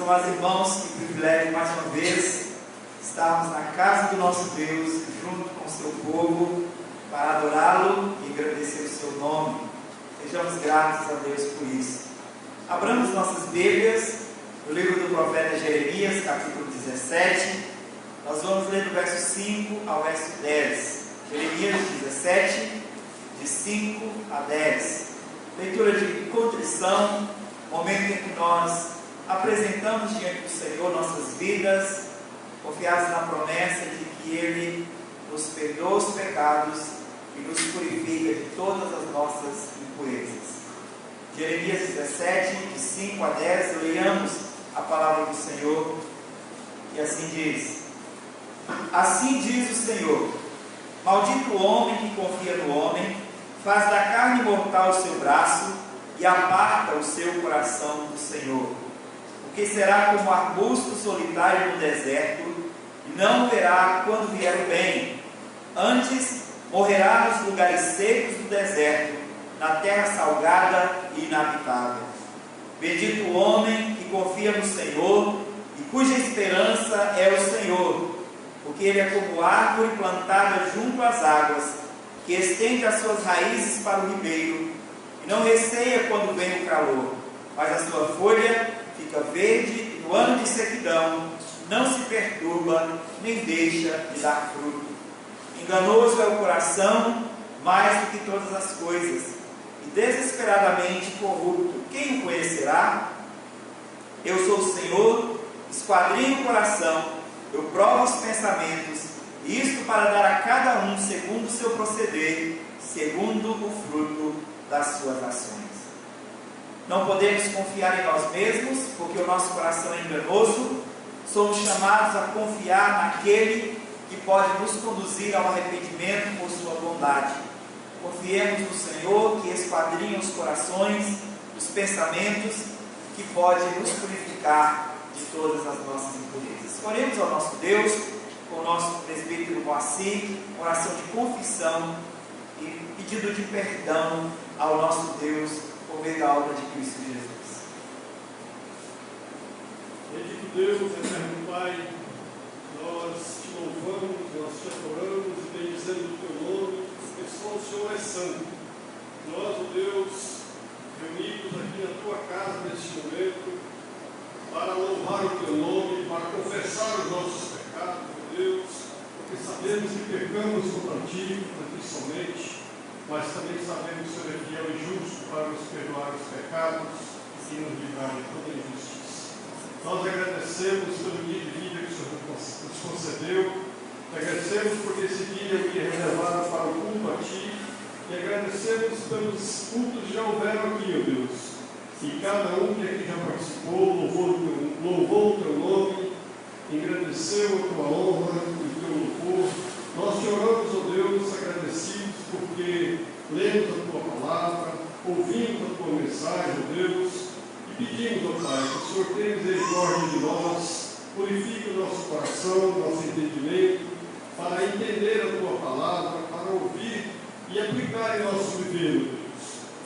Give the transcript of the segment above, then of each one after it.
Amados irmãos, que privilégio mais uma vez estarmos na casa do nosso Deus, junto com o seu povo, para adorá-lo e agradecer o seu nome. Sejamos gratos a Deus por isso. Abramos nossas Bíblias no livro do profeta Jeremias, capítulo 17. Nós vamos ler do verso 5 ao verso 10. Jeremias 17, de 5 a 10. Leitura de contrição, momento em que nós apresentamos diante do Senhor nossas vidas, confiados na promessa de que Ele nos perdoa os pecados e nos purifica de todas as nossas impurezas. Jeremias 17, de 5 a 10, leiamos a palavra do Senhor, e assim diz: Assim diz o Senhor: Maldito o homem que confia no homem, faz da carne mortal o seu braço e aparta o seu coração do Senhor. Porque será como arbusto solitário no deserto, e não verá quando vier o bem. Antes morrerá nos lugares secos do deserto, na terra salgada e inabitável. Bendito o homem que confia no Senhor, e cuja esperança é o Senhor, porque ele é como árvore plantada junto às águas, que estende as suas raízes para o ribeiro, e não receia quando vem o calor, mas a sua folha fica verde, e no ano de sequidão não se perturba, nem deixa de dar fruto. Enganoso é o coração mais do que todas as coisas, e desesperadamente corrupto. Quem o conhecerá? Eu sou o Senhor, esquadrinho o coração, eu provo os pensamentos, isto para dar a cada um segundo o seu proceder, segundo o fruto das suas ações. Não podemos confiar em nós mesmos, porque o nosso coração é enganoso. Somos chamados a confiar naquele que pode nos conduzir ao arrependimento por sua bondade. Confiemos no Senhor, que esquadrinha os corações, os pensamentos, que pode nos purificar de todas as nossas impurezas. Oremos ao nosso Deus, com o nosso presbítero Moacir, oração de confissão e pedido de perdão ao nosso Deus, por meio da obra de Cristo Jesus. Bendito Deus, eterno Pai, nós te louvamos, nós te adoramos e bendizemos o teu nome, porque só o Senhor é santo. Nós, ó Deus, reunidos aqui na tua casa neste momento, para louvar o teu nome, para confessar os nossos pecados, ó Deus, porque sabemos que pecamos contra ti somente, mas também sabemos que o Senhor é fiel e justo para nos perdoar os pecados e nos livrar de toda injustiça. Nós agradecemos pelo dia de vida que o Senhor nos concedeu, agradecemos porque esse dia é um dia reservado para o culto a Ti, e agradecemos pelos cultos que já houveram aqui, ó Deus. E cada um que aqui já participou, louvou o Teu nome, engrandeceu a Tua honra e o Teu louvor. Nós te oramos, ó Deus, agradecidos porque lemos a Tua palavra, ouvimos a Tua mensagem, ó Deus, e pedimos, ó Pai, que o Senhor tenha misericórdia de nós, purifique o nosso coração, o nosso entendimento, para entender a Tua palavra, para ouvir e aplicar em nosso viver, Deus,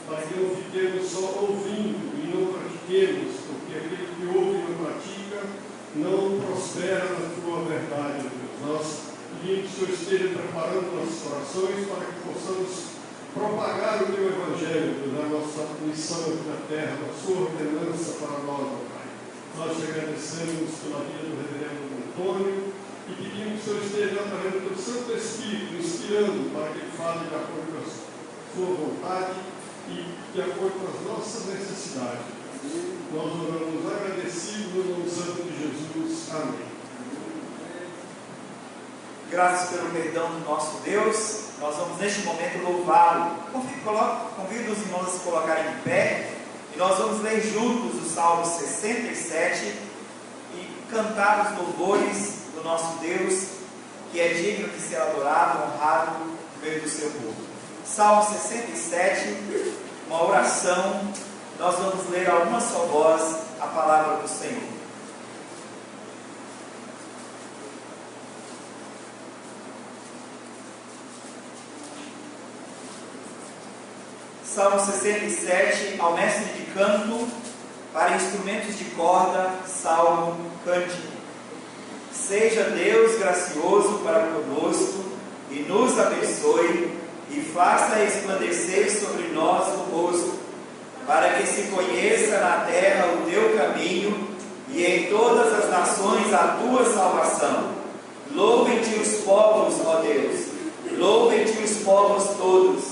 para que não fiquemos só ouvindo e não pratiquemos, porque aquele que ouve e não pratica não prospera na Tua verdade, Deus. Nós pedimos que o Senhor esteja preparando nossos corações para que possamos propagar o Teu Evangelho, Deus, a nossa missão aqui na terra, a Sua ordenança para nós, ó Pai. Nós te agradecemos pela vida do reverendo Antônio e pedimos que o Senhor esteja através do Teu Santo Espírito, inspirando para que ele fale de acordo com a Sua vontade e de acordo com as nossas necessidades. Nós oramos agradecidos no nome santo de Jesus. Amém. Graças pelo perdão do nosso Deus, nós vamos neste momento louvá-lo. Convido os irmãos a se colocarem em pé e nós vamos ler juntos o Salmo 67 e cantar os louvores do nosso Deus, que é digno de ser adorado, honrado no meio do seu povo. Salmo 67, uma oração. Nós vamos ler a uma só voz a palavra do Senhor. Salmo 67, ao mestre de canto, para instrumentos de corda, salmo, cântico. Seja Deus gracioso para conosco e nos abençoe e faça resplandecer sobre nós o rosto, para que se conheça na terra o teu caminho e em todas as nações a tua salvação. Louvem-te os povos, ó Deus, louvem-te os povos todos,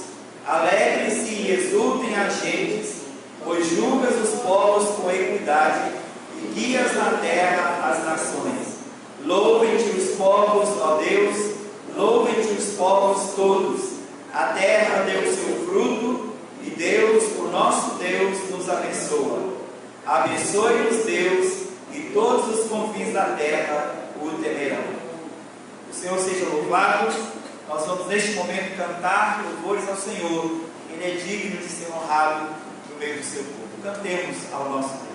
alegrem-se e exultem as gentes, pois julgas os povos com equidade e guias na terra as nações. Louvem-te os povos, ó Deus, louvem-te os povos todos, a terra deu seu fruto, e Deus, o nosso Deus, nos abençoa. Abençoe-nos, Deus, e todos os confins da terra o temerão. O Senhor seja louvado. Nós vamos neste momento cantar louvores ao Senhor. Ele é digno de ser honrado no meio do seu povo. Cantemos ao nosso Deus.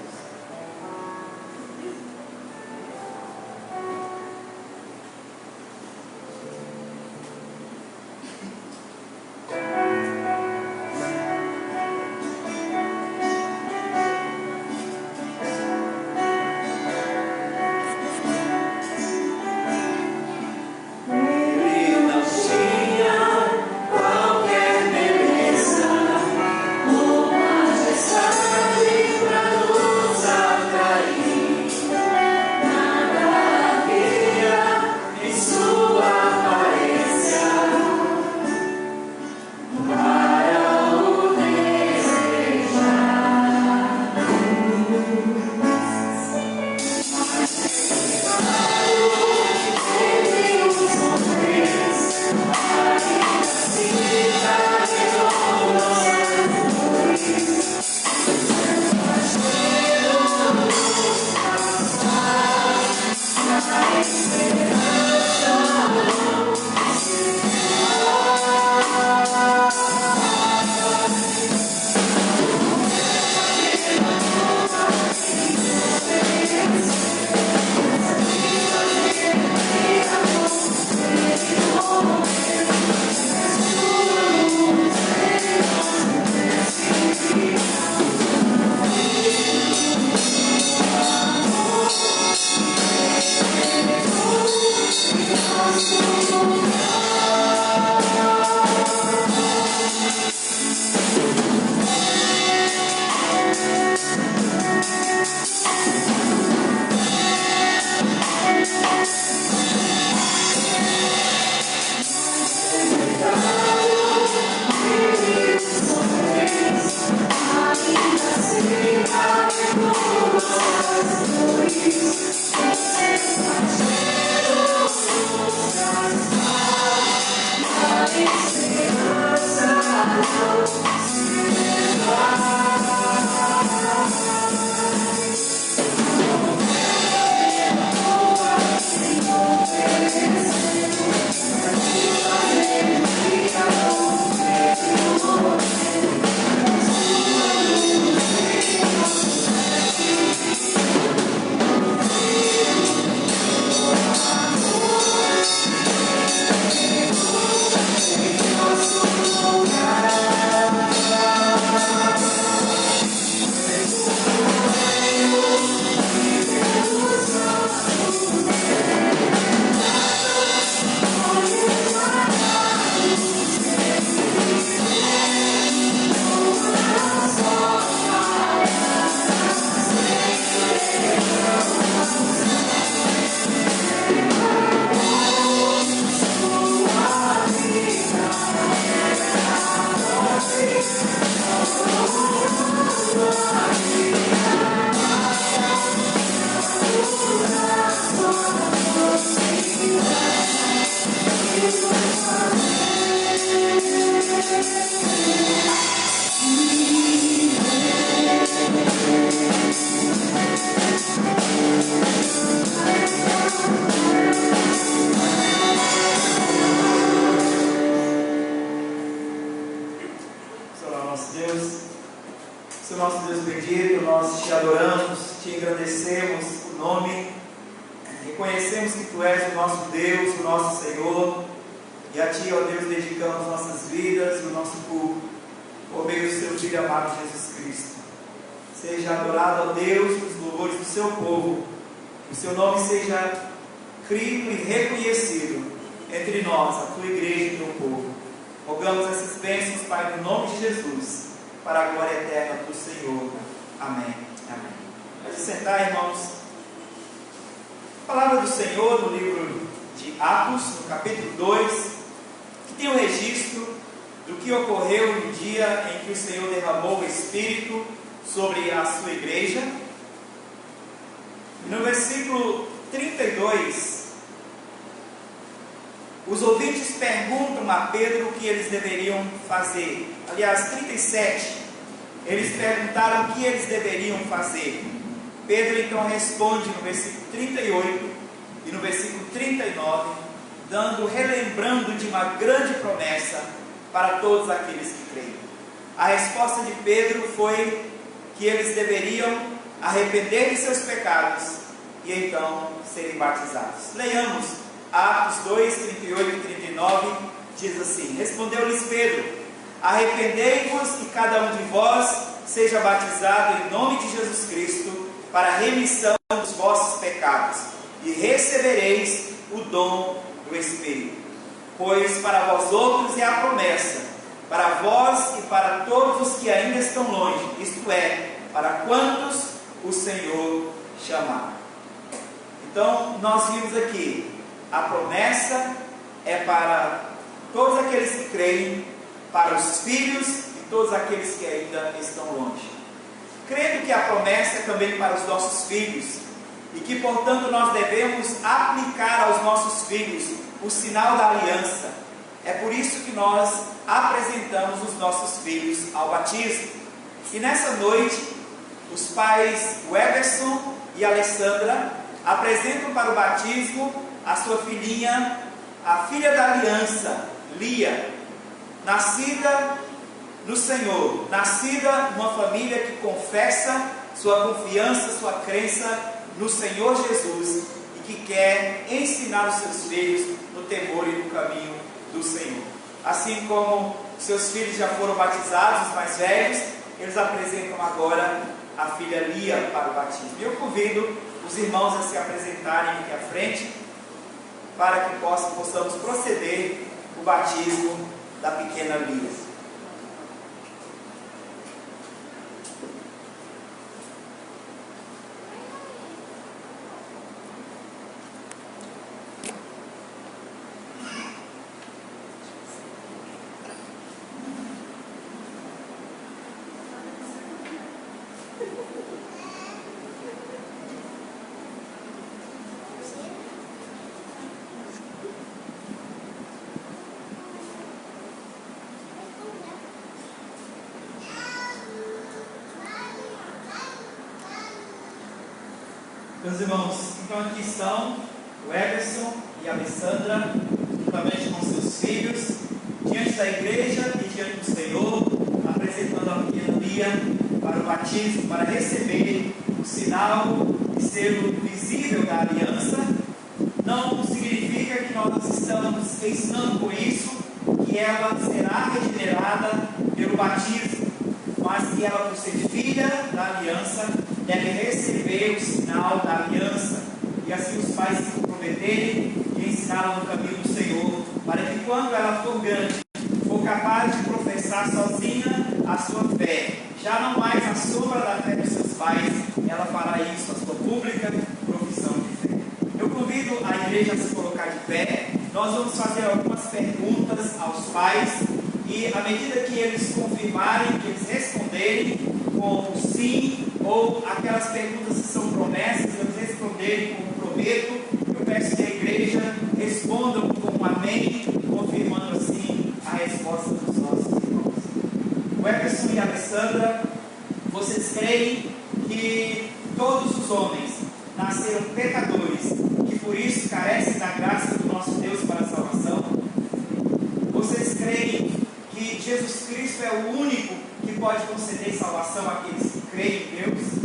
Majestade pra te engrandecemos o nome, reconhecemos que Tu és o nosso Deus, o nosso Senhor, e a Ti, ó Deus, dedicamos nossas vidas e o nosso culto, por meio do Seu Filho amado Jesus Cristo. Seja adorado, ó Deus, os louvores do Seu povo, que o Seu nome seja crido e reconhecido entre nós, a Tua igreja e o Teu povo. Rogamos essas bênçãos, Pai, no nome de Jesus, para a glória eterna do Senhor. Amém. Amém. Pode sentar, irmãos. A palavra do Senhor no livro de Atos, no capítulo 2, que tem o registro do que ocorreu no dia em que o Senhor derramou o Espírito sobre a sua igreja. No versículo 32, os ouvintes perguntam a Pedro o que eles deveriam fazer. Aliás, 37, eles perguntaram o que eles deveriam fazer. Pedro então responde no versículo 38 e no versículo 39, relembrando de uma grande promessa para todos aqueles que creem. A resposta de Pedro foi que eles deveriam arrepender de seus pecados e então serem batizados. Leiamos Atos 2, 38 e 39, diz assim: respondeu-lhes Pedro: arrependei-vos e cada um de vós seja batizado em nome de Jesus Cristo para a remissão dos vossos pecados, e recebereis o dom do Espírito. Pois para vós outros é a promessa, para vós e para todos os que ainda estão longe, isto é, para quantos o Senhor chamar. Então, nós vimos aqui, a promessa é para todos aqueles que creem, para os filhos e todos aqueles que ainda estão longe. Crendo que a promessa é também para os nossos filhos, e que, portanto, nós devemos aplicar aos nossos filhos o sinal da aliança. É por isso que nós apresentamos os nossos filhos ao batismo. E nessa noite, os pais Weberson e Alessandra apresentam para o batismo a sua filhinha, a filha da aliança, Lia, nascida no Senhor, nascida numa família que confessa sua confiança, sua crença no Senhor Jesus e que quer ensinar os seus filhos no temor e no caminho do Senhor. Assim como seus filhos já foram batizados, os mais velhos, eles apresentam agora a filha Lia para o batismo. E eu convido os irmãos a se apresentarem aqui à frente para que possamos proceder o batismo da pequena Lia. Meus irmãos, então aqui estão o Everson e a Alessandra, juntamente com seus filhos, diante da igreja e diante do Senhor, apresentando a pequena Lia para o batismo, para receber o sinal e selo visível da aliança. Não significa que nós estamos ensinando com isso que ela será regenerada pelo batismo, mas que ela, por ser filha da aliança, deve receber o sinal da aliança, e assim os pais se comprometerem e ensiná-la no caminho do Senhor, para que quando ela for grande, for capaz de professar sozinha a sua fé, já não mais à sombra da fé dos seus pais, ela fará isso, a sua pública profissão de fé. Eu convido a igreja a se colocar de pé. Nós vamos fazer algumas perguntas aos pais, e à medida que eles confirmarem, que eles responderem com sim, ou aquelas perguntas que são promessas, eles responderem como prometo, eu peço que a igreja responda com um amém, confirmando assim a resposta dos nossos irmãos. O Everson e a Alessandra, vocês creem que todos os homens nasceram pecadores, que por isso carecem da graça do nosso Deus para a salvação? Vocês creem que Jesus Cristo é o único que pode conceder salvação àqueles que creem em Deus?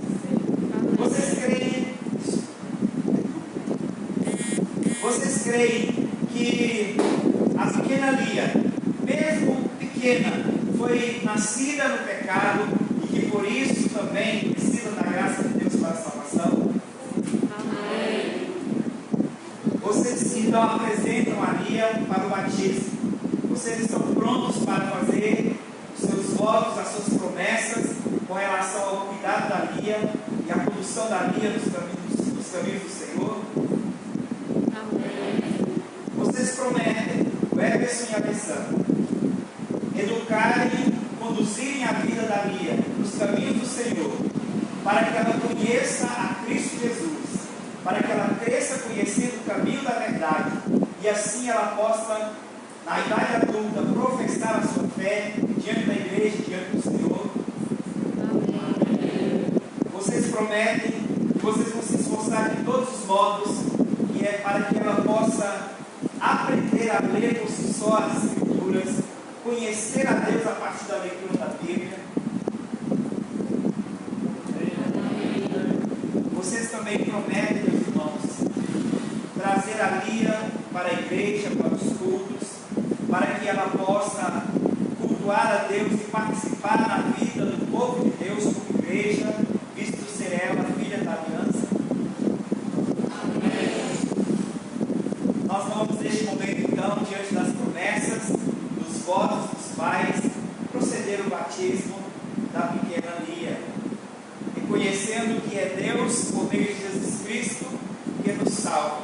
Vocês creem que a pequena Lia, mesmo pequena, foi nascida no pecado e que por isso também precisa da graça de Deus para a salvação? Amém. Vocês então apresentam a Lia para o batismo. Vocês estão prontos para fazer os seus votos, as suas promessas com relação ao cuidado da Lia e a condução da Lia nos caminhos do Senhor? Amém. Vocês prometem, o Everson e a Alessandra, educarem, conduzirem a vida da Lia nos caminhos do Senhor, para que ela conheça a Cristo Jesus, para que ela cresça conhecendo o caminho da verdade, e assim ela possa, na idade adulta, professar a sua fé diante da igreja, diante do Senhor? Amém. Vocês prometem que vocês vão se esforçar de todos os modos, que é para que ela possa aprender a ler por si só as Escrituras, conhecer a Deus a partir da leitura da Bíblia? Vocês também prometem, meus irmãos, trazer a Lia para a igreja, para os cultos, para que ela possa cultuar a Deus e participar na vida do povo de Deus como igreja, visto ser ela filha da aliança? Nós vamos neste momento então, diante das promessas, dos votos dos pais, proceder o batismo da pequena Lia, reconhecendo que é Deus, por meio de Jesus Cristo, que nos salva,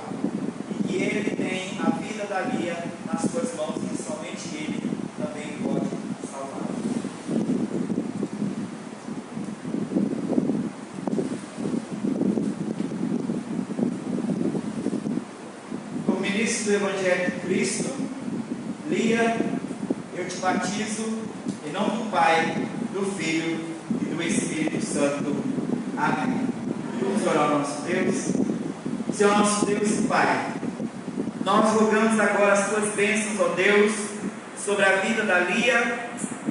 e que Ele tem a vida da Lia nas suas mãos, e somente Ele também pode salvar. Como ministro do Evangelho de Cristo, Lia, eu te batizo em nome do Pai, do Filho e do Espírito Santo. Amém. Vamos orar ao nosso Deus. Senhor nosso Deus e Pai, nós rogamos agora as tuas bênçãos, ó Deus, sobre a vida da Lia,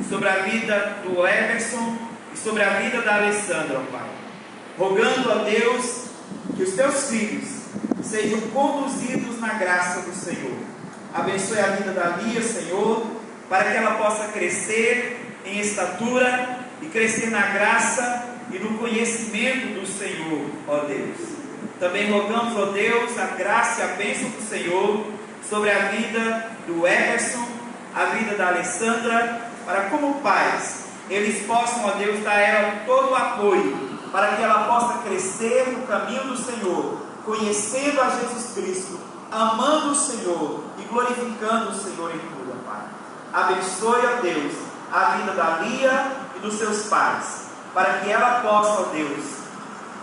sobre a vida do Everson e sobre a vida da Alessandra, ó Pai. Rogando a Deus que os teus filhos sejam conduzidos na graça do Senhor. Abençoe a vida da Lia, Senhor, para que ela possa crescer em estatura e crescer na graça e no conhecimento do Senhor, ó Deus. Também rogamos, ó Deus, a graça e a bênção do Senhor sobre a vida do Everson, a vida da Alessandra, para como pais, eles possam, ó Deus, dar a ela todo o apoio, para que ela possa crescer no caminho do Senhor, conhecendo a Jesus Cristo, amando o Senhor e glorificando o Senhor em tudo, Pai. Abençoe, ó Deus, a vida da Lia e dos seus pais, para que ela possa, ó Deus,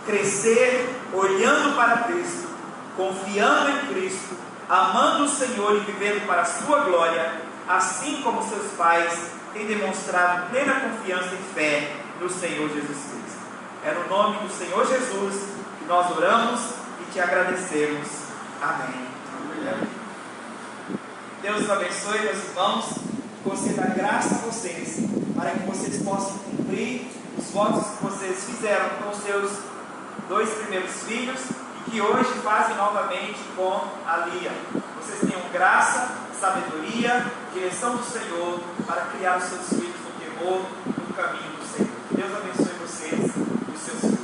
crescer olhando para Cristo, confiando em Cristo, amando o Senhor e vivendo para a sua glória, assim como seus pais têm demonstrado plena confiança e fé no Senhor Jesus Cristo. É no nome do Senhor Jesus que nós oramos e te agradecemos. Amém. Amém. Deus abençoe, meus irmãos, conceda graça a vocês, para que vocês possam cumprir os votos que vocês fizeram com os seus 2 primeiros filhos e que hoje fazem novamente com a Lia. Vocês tenham graça, sabedoria, direção do Senhor para criar os seus filhos no temor, no caminho do Senhor. Deus abençoe vocês e os seus filhos.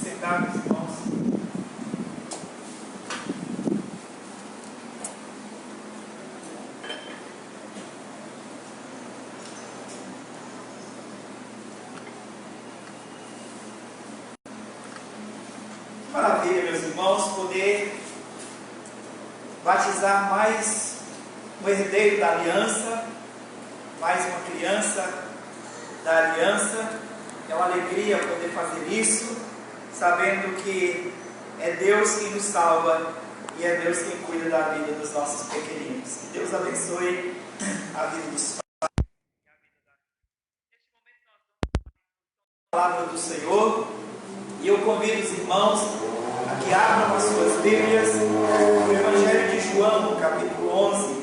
Sentados, irmãos. Maravilha, meus irmãos, poder batizar mais um herdeiro da aliança, mais uma criança da aliança. É uma alegria poder fazer isso, sabendo que é Deus quem nos salva e é Deus quem cuida da vida dos nossos pequeninos. Que Deus abençoe a vida dos pais. Neste momento nós vamos a palavra do Senhor. E eu convido os irmãos a que abram as suas Bíblias no Evangelho de João, no capítulo 11.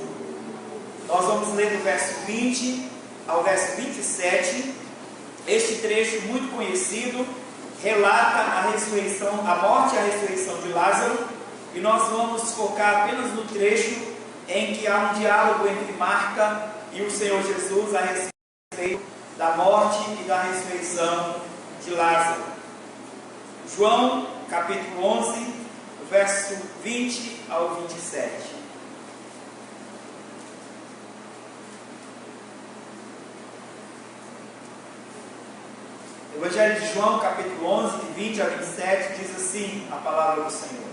Nós vamos ler do verso 20 ao verso 27. Este trecho muito conhecido relata a ressurreição, a morte e a ressurreição de Lázaro, e nós vamos focar apenas no trecho em que há um diálogo entre Marta e o Senhor Jesus a respeito da morte e da ressurreição de Lázaro. João, capítulo 11, verso 20 ao 27. Evangelho de João, capítulo 11, de 20 a 27, diz assim a palavra do Senhor.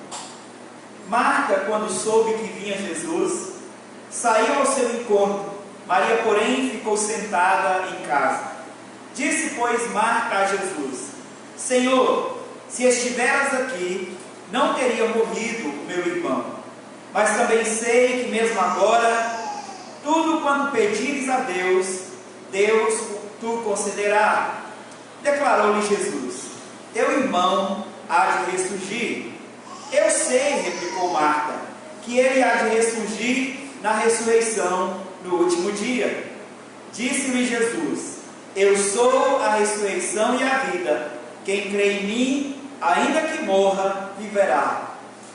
Marta, quando soube que vinha Jesus, saiu ao seu encontro. Maria, porém, ficou sentada em casa. Disse, pois, Marta a Jesus: Senhor, se estiveras aqui, não teria morrido o meu irmão. Mas também sei que mesmo agora, tudo quanto pedires a Deus, Deus tu concederá. Declarou-lhe Jesus: teu irmão há de ressurgir. Eu sei, replicou Marta, que ele há de ressurgir na ressurreição no último dia. Disse-lhe Jesus: eu sou a ressurreição e a vida. Quem crê em mim, ainda que morra, viverá.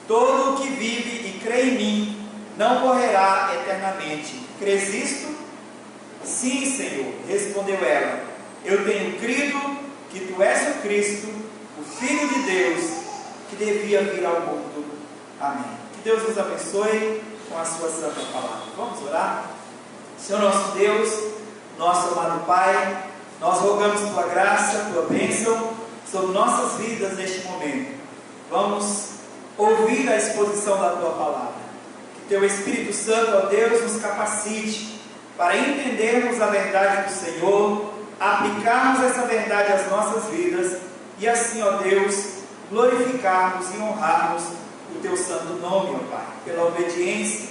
Todo o que vive e crê em mim não morrerá eternamente. Crês isto? Sim, Senhor, respondeu ela. Eu tenho crido que tu és o Cristo, o Filho de Deus, que devia vir ao mundo. Amém. Que Deus nos abençoe com a sua santa palavra. Vamos orar? Senhor nosso Deus, nosso amado Pai, nós rogamos tua graça, tua bênção sobre nossas vidas neste momento. Vamos ouvir a exposição da tua palavra. Que teu Espírito Santo, ó Deus, nos capacite para entendermos a verdade do Senhor, aplicarmos essa verdade às nossas vidas e assim, ó Deus, glorificarmos e honrarmos o teu santo nome, ó Pai, pela obediência.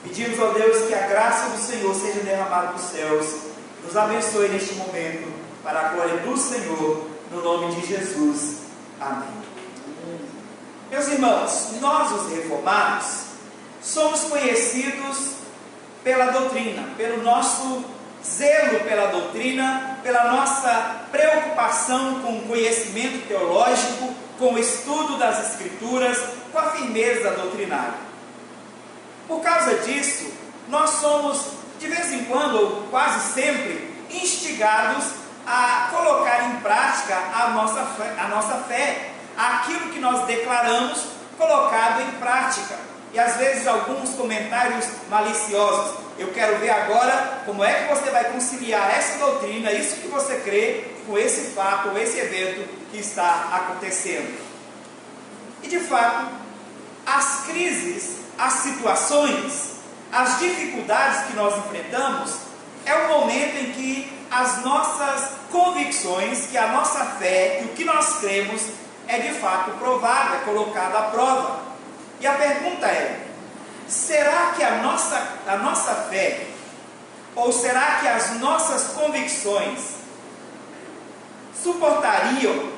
Pedimos, ó Deus, que a graça do Senhor seja derramada dos céus, nos abençoe neste momento, para a glória do Senhor, no nome de Jesus. Amém. Meus irmãos, nós os reformados somos conhecidos pela doutrina, pelo nosso zelo pela doutrina, pela nossa preocupação com o conhecimento teológico, com o estudo das Escrituras, com a firmeza doutrinária. Por causa disso, nós somos, de vez em quando, ou quase sempre, instigados a colocar em prática a nossa fé, aquilo que nós declaramos colocado em prática. E às vezes alguns comentários maliciosos: eu quero ver agora como é que você vai conciliar essa doutrina, isso que você crê, com esse fato, ou esse evento que está acontecendo. E de fato, as crises, as situações, as dificuldades que nós enfrentamos, é o momento em que as nossas convicções, que a nossa fé, que o que nós cremos é de fato provado, é colocado à prova. E a pergunta é: será que a nossa fé, ou será que as nossas convicções suportariam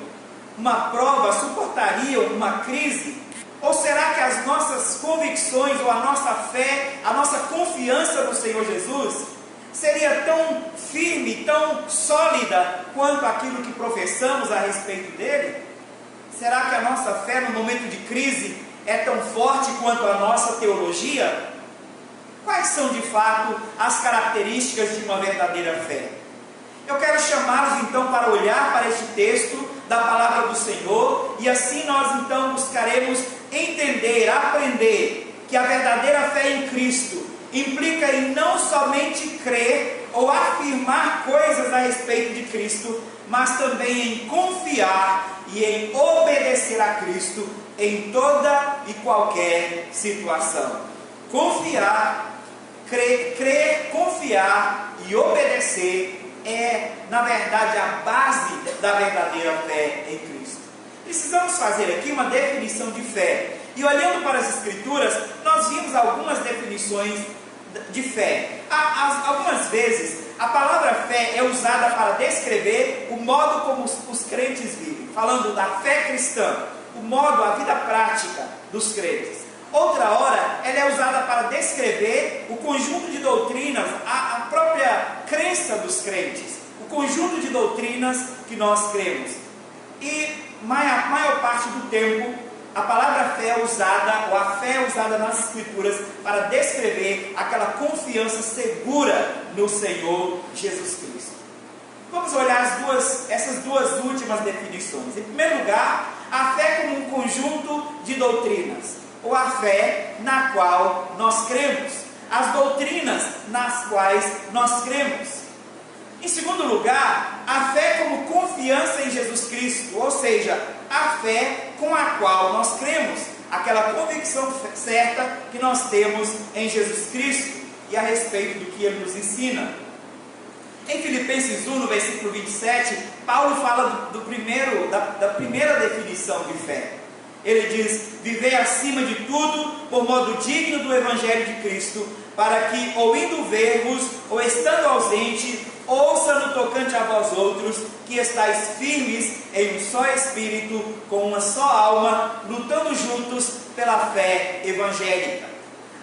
uma prova, suportariam uma crise? Ou será que as nossas convicções, ou a nossa fé, a nossa confiança no Senhor Jesus seria tão firme, tão sólida quanto aquilo que professamos a respeito dele? Será que a nossa fé no momento de crise é tão forte quanto a nossa teologia? Quais são de fato as características de uma verdadeira fé? Eu quero chamá-los então para olhar para este texto da palavra do Senhor, e assim nós então buscaremos entender, aprender que a verdadeira fé em Cristo implica em não somente crer ou afirmar coisas a respeito de Cristo, mas também em confiar e em obedecer a Cristo em toda e qualquer situação. Confiar, crer, confiar e obedecer é, na verdade, a base da verdadeira fé em Cristo. Precisamos fazer aqui uma definição de fé. E olhando para as Escrituras, nós vimos algumas definições de fé. Algumas vezes, a palavra fé é usada para descrever o modo como os crentes vivem, falando da fé cristã, o modo, a vida prática dos crentes. Outra hora, ela é usada para descrever o conjunto de doutrinas, a própria crença dos crentes, o conjunto de doutrinas que nós cremos. E maior parte do tempo, A palavra fé é usada, ou a fé é usada nas Escrituras para descrever aquela confiança segura no Senhor Jesus Cristo. Vamos olhar essas duas últimas definições. Em primeiro lugar, a fé como um conjunto de doutrinas, ou a fé na qual nós cremos, as doutrinas nas quais nós cremos. Em segundo lugar, a fé como confiança em Jesus Cristo, ou seja, a fé com a qual nós cremos, aquela convicção certa que nós temos em Jesus Cristo e a respeito do que Ele nos ensina. Em Filipenses 1, no versículo 27, Paulo fala da primeira definição de fé. Ele diz: vivei acima de tudo por modo digno do Evangelho de Cristo, para que, ou indo ver-vos, ou estando ausente, ouça no tocante a vós outros, que estáis firmes em um só Espírito, com uma só alma, lutando juntos pela fé evangélica.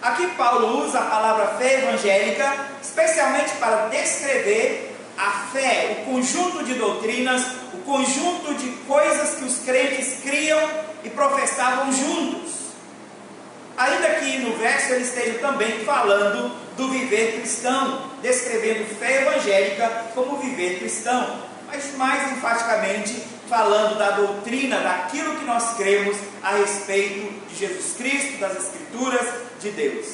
Aqui Paulo usa a palavra fé evangélica, especialmente para descrever a fé, o conjunto de doutrinas, o conjunto de coisas que os crentes criam e professavam juntos. Ainda que no verso ele esteja também falando do viver cristão, descrevendo fé evangélica como viver cristão, mas mais enfaticamente falando da doutrina, daquilo que nós cremos a respeito de Jesus Cristo, das Escrituras de Deus.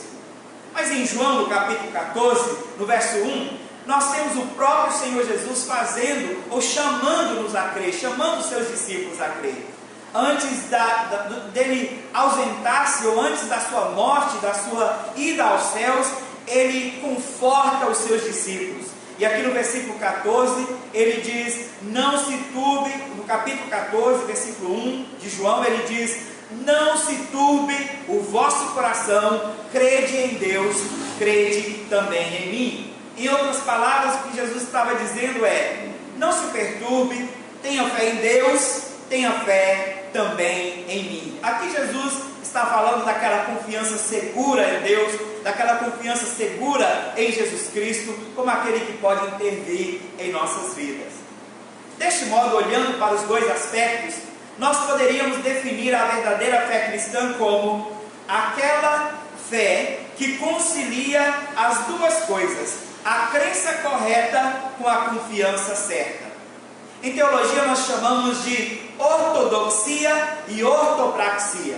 Mas em João, no capítulo 14, no verso 1, nós temos o próprio Senhor Jesus fazendo, ou chamando-nos a crer, chamando os seus discípulos a crer. Antes dele ausentar-se, ou antes da sua morte, da sua ida aos céus, ele conforta os seus discípulos. E aqui no versículo 14, ele diz: não se turbe, no capítulo 14, versículo 1 de João, ele diz: não se turbe o vosso coração, crede em Deus, crede também em mim. Em outras palavras, o que Jesus estava dizendo é: não se perturbe, tenha fé em Deus, tenha fé também em mim. Aqui Jesus está falando daquela confiança segura em Deus, daquela confiança segura em Jesus Cristo, como aquele que pode intervir em nossas vidas. Deste modo, olhando para os dois aspectos, nós poderíamos definir a verdadeira fé cristã como aquela fé que concilia as duas coisas, a crença correta com a confiança certa. Em teologia nós chamamos de ortodoxia e ortopraxia.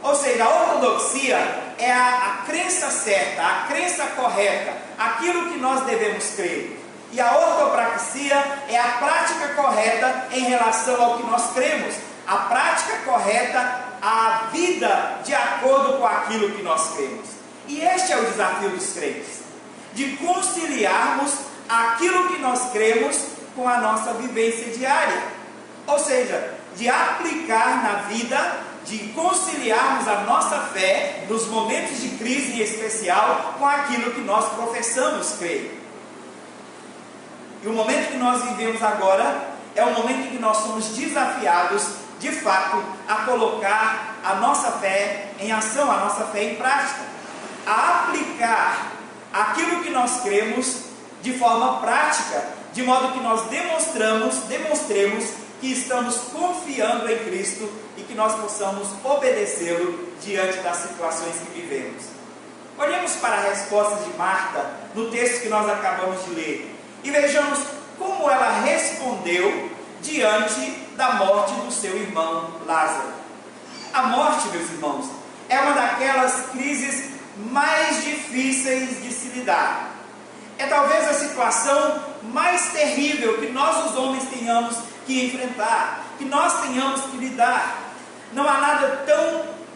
Ou seja, a ortodoxia é a crença certa, a crença correta, aquilo que nós devemos crer. E a ortopraxia é a prática correta em relação ao que nós cremos, a prática correta, a vida de acordo com aquilo que nós cremos. E este é o desafio dos crentes, de conciliarmos aquilo que nós cremos com a nossa vivência diária. Ou seja, de aplicar na vida, de conciliarmos a nossa fé nos momentos de crise em especial com aquilo que nós professamos crer. E o momento que nós vivemos agora é o momento em que nós somos desafiados, de fato, a colocar a nossa fé em ação, a nossa fé em prática, a aplicar aquilo que nós cremos de forma prática, de modo que nós demonstremos que estamos confiando em Cristo e que nós possamos obedecê-lo diante das situações que vivemos. Olhemos para a resposta de Marta no texto que nós acabamos de ler e vejamos como ela respondeu diante da morte do seu irmão Lázaro. A morte, meus irmãos, é uma daquelas crises mais difíceis de se lidar. É talvez a situação mais terrível que nós os homens tenhamos que enfrentar, que nós tenhamos que lidar. Não há nada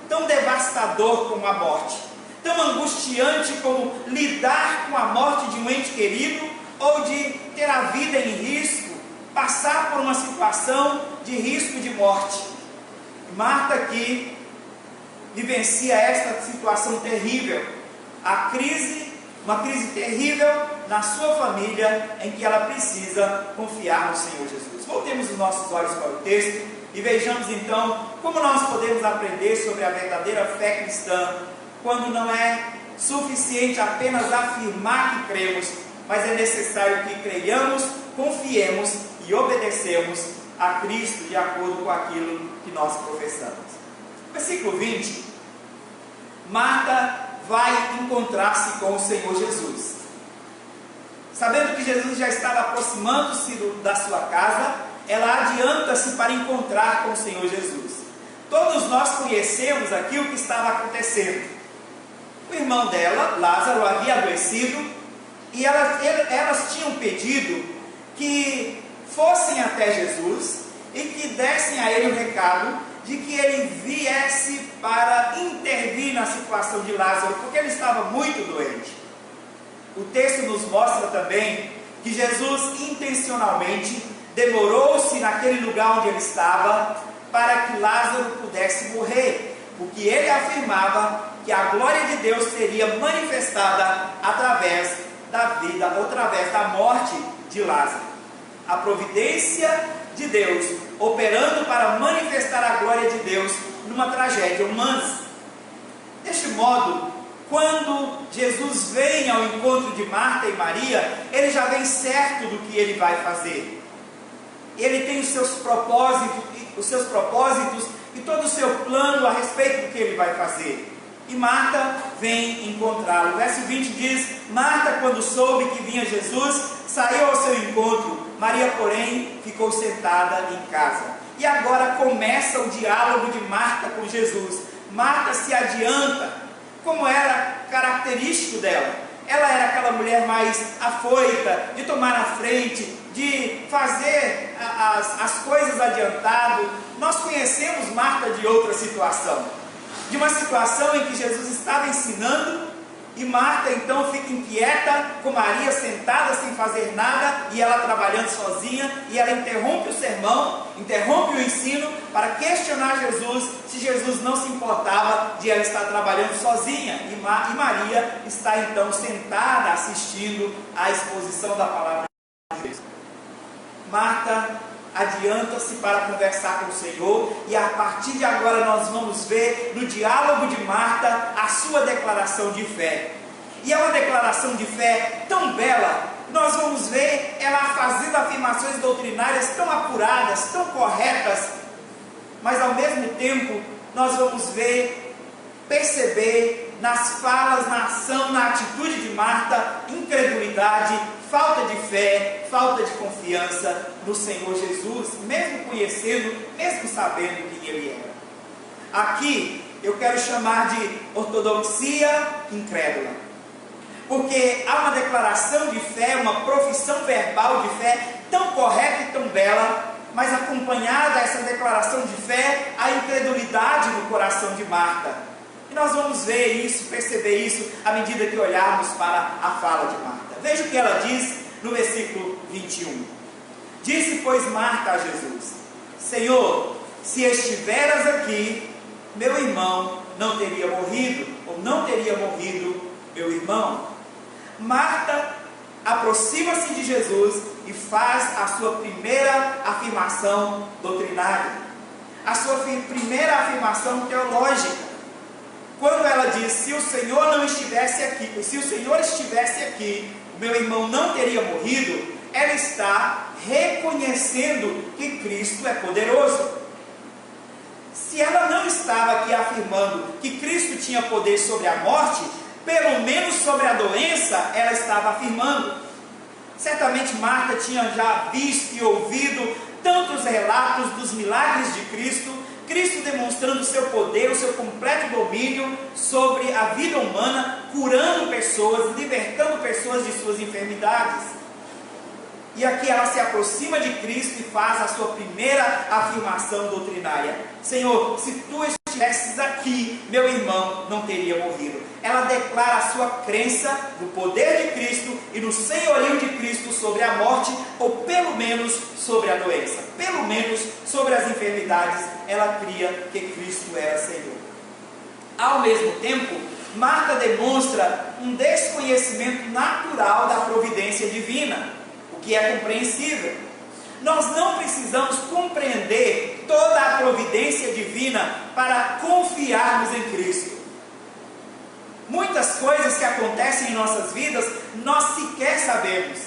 tão devastador como a morte, tão angustiante como lidar com a morte de um ente querido, ou de ter a vida em risco, passar por uma situação de risco de morte. Marta aqui vivencia esta situação terrível, uma crise terrível na sua família, em que ela precisa confiar no Senhor Jesus. Voltemos os nossos olhos para o texto e vejamos então como nós podemos aprender sobre a verdadeira fé cristã, quando não é suficiente apenas afirmar que cremos, mas é necessário que creiamos, confiemos e obedecemos a Cristo de acordo com aquilo que nós professamos. Versículo 20. Marta vai encontrar-se com o Senhor Jesus. Sabendo que Jesus já estava aproximando-se da sua casa, ela adianta-se para encontrar com o Senhor Jesus. Todos nós conhecemos aqui o que estava acontecendo. O irmão dela, Lázaro, havia adoecido e elas tinham pedido que fossem até Jesus e que dessem a ele o recado de que ele viesse para intervir na situação de Lázaro, porque ele estava muito doente. O texto nos mostra também que Jesus intencionalmente demorou-se naquele lugar onde ele estava para que Lázaro pudesse morrer, porque ele afirmava que a glória de Deus seria manifestada através da vida, ou através da morte de Lázaro. A providência de Deus operando para manifestar a glória de Deus numa tragédia humana. Deste modo, quando Jesus vem ao encontro de Marta e Maria, ele já vem certo do que ele vai fazer. Ele tem os seus propósitos e todo o seu plano a respeito do que ele vai fazer. E Marta vem encontrá-lo. O verso 20 diz: Marta, quando soube que vinha Jesus, saiu ao seu encontro. Maria, porém, ficou sentada em casa. E agora começa o diálogo de Marta com Jesus. Marta se adianta, como era característico dela. Ela era aquela mulher mais afoita, de tomar a frente, de fazer as coisas adiantado. Nós conhecemos Marta de outra situação, de uma situação em que Jesus estava ensinando, e Marta então fica inquieta com Maria sentada sem fazer nada, e ela trabalhando sozinha, e ela interrompe o sermão, interrompe o ensino, para questionar Jesus, se Jesus não se importava de ela estar trabalhando sozinha, e Maria está então sentada assistindo à exposição da palavra de Deus. Marta adianta-se para conversar com o Senhor, e a partir de agora nós vamos ver no diálogo de Marta a sua declaração de fé. E é uma declaração de fé tão bela. Nós vamos ver ela fazendo afirmações doutrinárias tão apuradas, tão corretas, mas ao mesmo tempo nós vamos perceber nas falas, na ação, na atitude de Marta, incredulidade, falta de fé, falta de confiança no Senhor Jesus, mesmo conhecendo, mesmo sabendo quem Ele era. Aqui eu quero chamar de ortodoxia incrédula, porque há uma declaração de fé, uma profissão verbal de fé tão correta e tão bela, mas acompanhada dessa declaração de fé, a incredulidade no coração de Marta. E nós vamos ver isso, perceber isso, à medida que olharmos para a fala de Marta. Veja o que ela diz no versículo 21. Disse, pois, Marta a Jesus: Senhor, se estiveras aqui, meu irmão não teria morrido, ou não teria morrido meu irmão. Marta aproxima-se de Jesus e faz a sua primeira afirmação doutrinária, a sua primeira afirmação teológica. Quando ela diz: se o Senhor não estivesse aqui, se o Senhor estivesse aqui, meu irmão não teria morrido, ela está reconhecendo que Cristo é poderoso. Se ela não estava aqui afirmando que Cristo tinha poder sobre a morte, pelo menos sobre a doença, ela estava afirmando. Certamente Marta tinha já visto e ouvido tantos relatos dos milagres de Cristo, Cristo demonstrando o seu poder, o seu completo domínio sobre a vida humana, curando pessoas, libertando pessoas de suas enfermidades. E aqui ela se aproxima de Cristo e faz a sua primeira afirmação doutrinária: Senhor, se tu estivesses aqui, meu irmão não teria morrido. Ela declara a sua crença no poder de Cristo e no senhorio de Cristo sobre a morte, ou pelo menos sobre a doença, pelo menos sobre as enfermidades. Ela cria que Cristo era Senhor. Ao mesmo tempo, Marta demonstra um desconhecimento natural da providência divina, o que é compreensível. Nós não precisamos compreender toda a providência divina para confiarmos em Cristo. Muitas coisas que acontecem em nossas vidas, nós sequer sabemos.